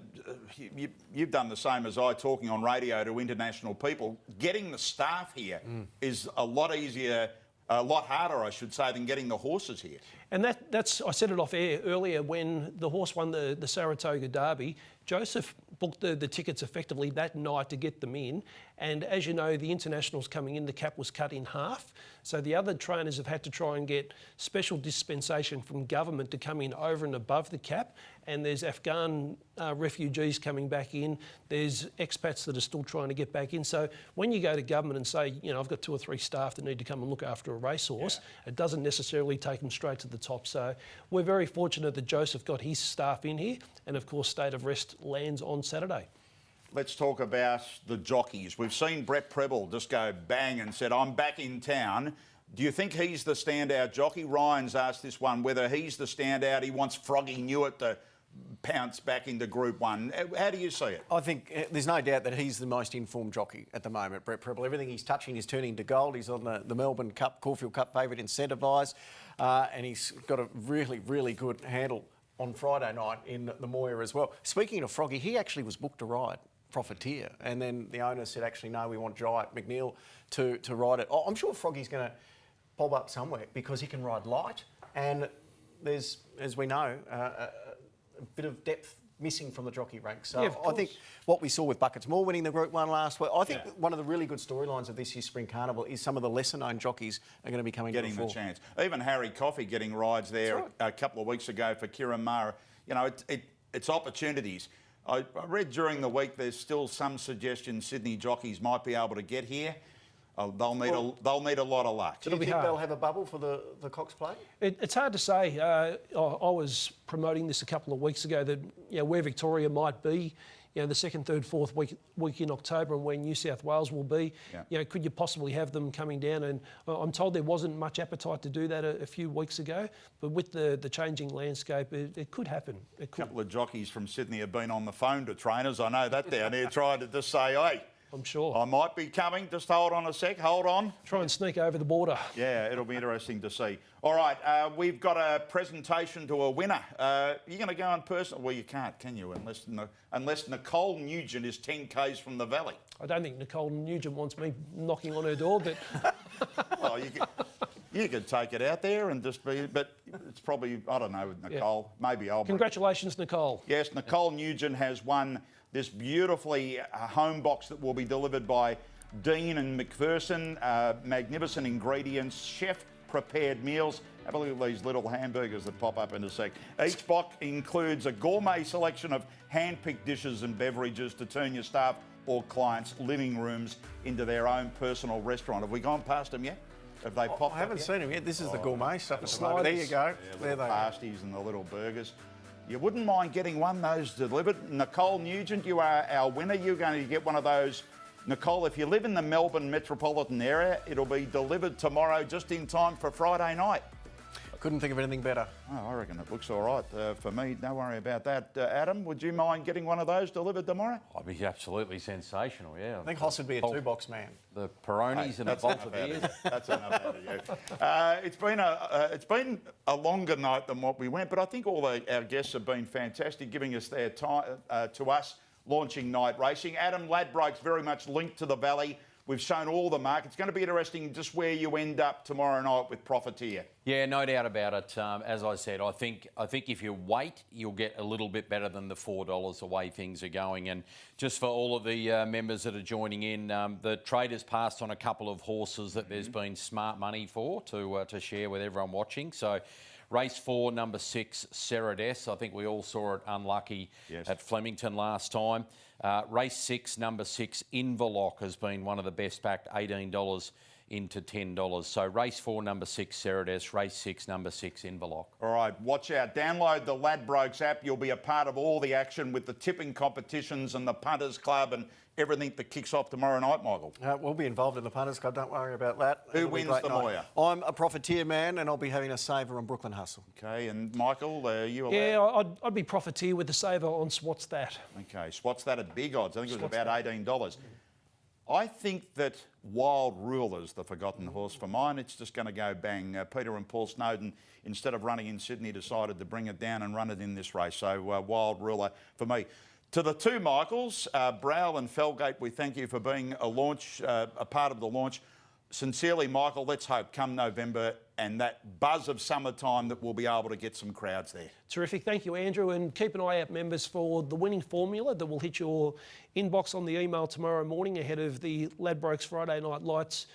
you've done the same as I, talking on radio to international people. Getting the staff here is a lot easier a lot harder, I should say, than getting the horses here. And that's I said it off air earlier when the horse won the Saratoga Derby. Joseph booked the tickets effectively that night to get them in. And as you know, the internationals coming in, the cap was cut in half. So the other trainers have had to try and get special dispensation from government to come in over and above the cap. And there's Afghan refugees coming back in. There's expats that are still trying to get back in. So when you go to government and say, you know, I've got 2 or 3 staff that need to come and look after a racehorse, it doesn't necessarily take them straight to the top. So we're very fortunate that Joseph got his staff in here. And of course, State of Rest lands on Saturday. Let's talk about the jockeys. We've seen Brett Preble just go bang and said, I'm back in town. Do you think he's the standout jockey? Ryan's asked this one whether he's the standout. He wants Froggy Newitt to pounce back into Group 1. How do you see it? I think there's no doubt that he's the most informed jockey at the moment, Brett Preble. Everything he's touching is turning to gold. He's on the Melbourne Cup, Caulfield Cup favourite Incentivised, and he's got a really, really good handle on Friday night in the Moir as well. Speaking of Froggy, he actually was booked to ride Profiteer, and then the owner said, actually, no, we want Jai McNeil to ride it. I'm sure Froggy's going to bob up somewhere because he can ride light, and there's, as we know, a bit of depth missing from the jockey ranks. So I think what we saw with Buckets Moore winning the Group 1 last week, I think one of the really good storylines of this year's Spring Carnival is some of the lesser-known jockeys are going to be coming getting to the the chance. Even Harry Coffey getting rides there a couple of weeks ago for Kieran Maher. You know, it's opportunities. I read during the week there's still some suggestion Sydney jockeys might be able to get here. They'll need a lot of luck. Do you think they'll have a bubble for the Cox Plate? It's hard to say. I was promoting this a couple of weeks ago that where Victoria might be, the 2nd, 3rd, 4th week in October, and where New South Wales will be. Could you possibly have them coming down? And I'm told there wasn't much appetite to do that a few weeks ago, but with the changing landscape, it could happen. It could. A couple of jockeys from Sydney have been on the phone to trainers. I know that down here, trying to just say, hey, I'm sure. I might be coming. Just hold on a sec. Hold on. Try and sneak over the border. Yeah, it'll be interesting to see. All right, we've got a presentation to a winner. You're going to go in person? Well, you can't, can you? Unless Nicole Nugent is 10 k's from the Valley. I don't think Nicole Nugent wants me knocking on her door, but... Well, you could take it out there and just be... But it's probably, I don't know, with Nicole. Maybe I'll... Congratulations, Nicole. Yes, Nicole Nugent has won this beautifully home box that will be delivered by Dean and McPherson. Magnificent ingredients, chef-prepared meals. Have a look at these little hamburgers that pop up in a sec. Each box includes a gourmet selection of hand-picked dishes and beverages to turn your staff or clients' living rooms into their own personal restaurant. Have we gone past them yet? Have they popped up? I haven't seen them yet. This is the gourmet stuff at the Sliders. moment. There you go. Yeah, there they are. Pasties and the little burgers. You wouldn't mind getting one of those delivered. Nicole Nugent, you are our winner. You're going to get one of those. Nicole, if you live in the Melbourne metropolitan area, it'll be delivered tomorrow just in time for Friday night. Couldn't think of anything better. Oh, I reckon it looks all right for me. Don't worry about that. Adam, would you mind getting one of those delivered tomorrow? I'd be absolutely sensational, yeah. I think Hoss would be a 2-box man. The Peronis and the box of beers. That's enough out of you. It's been a longer night than what we went, but I think all our guests have been fantastic, giving us their time to us launching night racing. Adam, Ladbrokes very much linked to the Valley. We've shown all the markets. It's going to be interesting just where you end up tomorrow night with Profiteer. Yeah, no doubt about it. As I said, I think if you wait, you'll get a little bit better than the $4 the way things are going. And just for all of the members that are joining in, the traders passed on a couple of horses that there's been smart money for to share with everyone watching. So race 4, number 6, Cerades. I think we all saw it unlucky at Flemington last time. Race 6, number 6, Inverloch has been one of the best backed, $18 into $10. So race 4, number 6, Cerades. Race 6, number 6, Inverloch. All right, watch out. Download the Ladbrokes app. You'll be a part of all the action with the tipping competitions and the Punters Club and everything that kicks off tomorrow night, Michael. We'll be involved in the Punters Club, don't worry about that. Who wins the Moir? I'm a Profiteer man and I'll be having a saver on Brooklyn Hustle. Okay, and Michael, you allowed? Yeah, I'd be Profiteer with the saver on Swats That. Okay, Swats That at big odds. I think it was about $18. I think that Wild Ruler's the forgotten horse for mine. It's just going to go bang. Peter and Paul Snowden, instead of running in Sydney, decided to bring it down and run it in this race. So Wild Ruler for me. To the two Michaels, Browell and Felgate, we thank you for being a part of the launch. sincerely, Michael, let's hope come November and that buzz of summertime that we'll be able to get some crowds there. Terrific. Thank you, Andrew. And keep an eye out, members, for the winning formula that will hit your inbox on the email tomorrow morning ahead of the Ladbrokes Friday Night Lights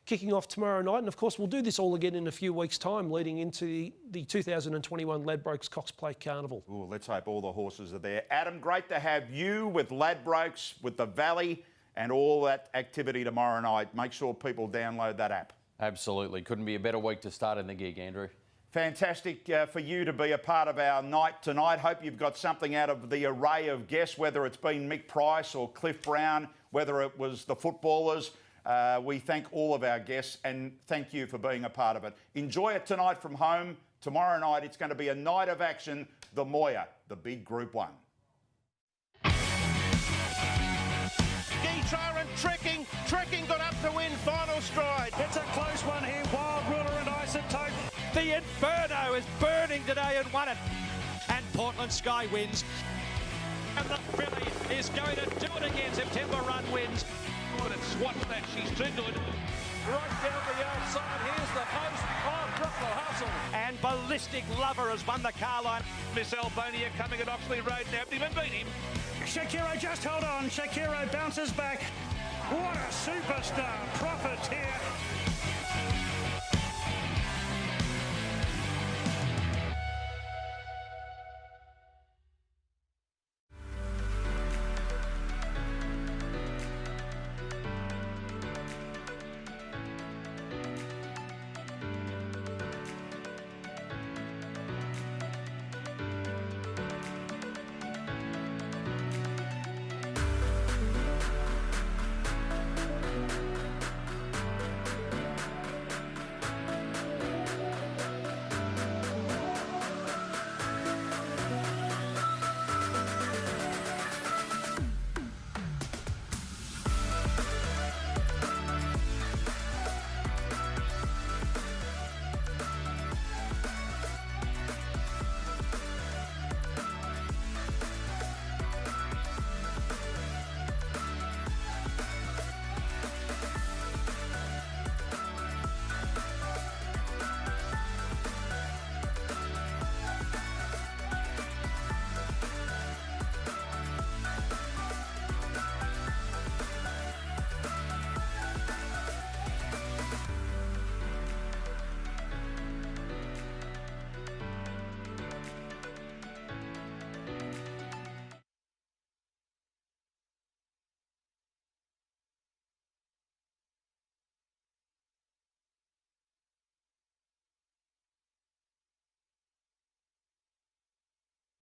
kicking off tomorrow night. And of course, we'll do this all again in a few weeks' time, leading into the 2021 Ladbrokes Cox Plate Carnival. Ooh, let's hope all the horses are there. Adam, great to have you with Ladbrokes, with the Valley, and all that activity tomorrow night. Make sure people download that app. Absolutely. Couldn't be a better week to start in the gig, Andrew. Fantastic for you to be a part of our night tonight. Hope you've got something out of the array of guests, whether it's been Mick Price or Cliff Brown, whether it was the footballers. We thank all of our guests and thank you for being a part of it. Enjoy it tonight from home. Tomorrow night, it's going to be a night of action. The Moya, the big Group 1. and Trekking got up to win final stride. It's a close one here. Wild Ruler and Isotope. The Inferno is burning today and won it. And Portland Sky wins. And the filly is going to do it again. September Run wins. But it's swat that. She's too good. Right down the outside. Here's the post. Oh, Triple Hustle. And Ballistic Lover has won the car line. Miss Albonia coming at Oxley Road now. Even beat him. Shakiro, just hold on. Shakiro bounces back. What a superstar. Profits here.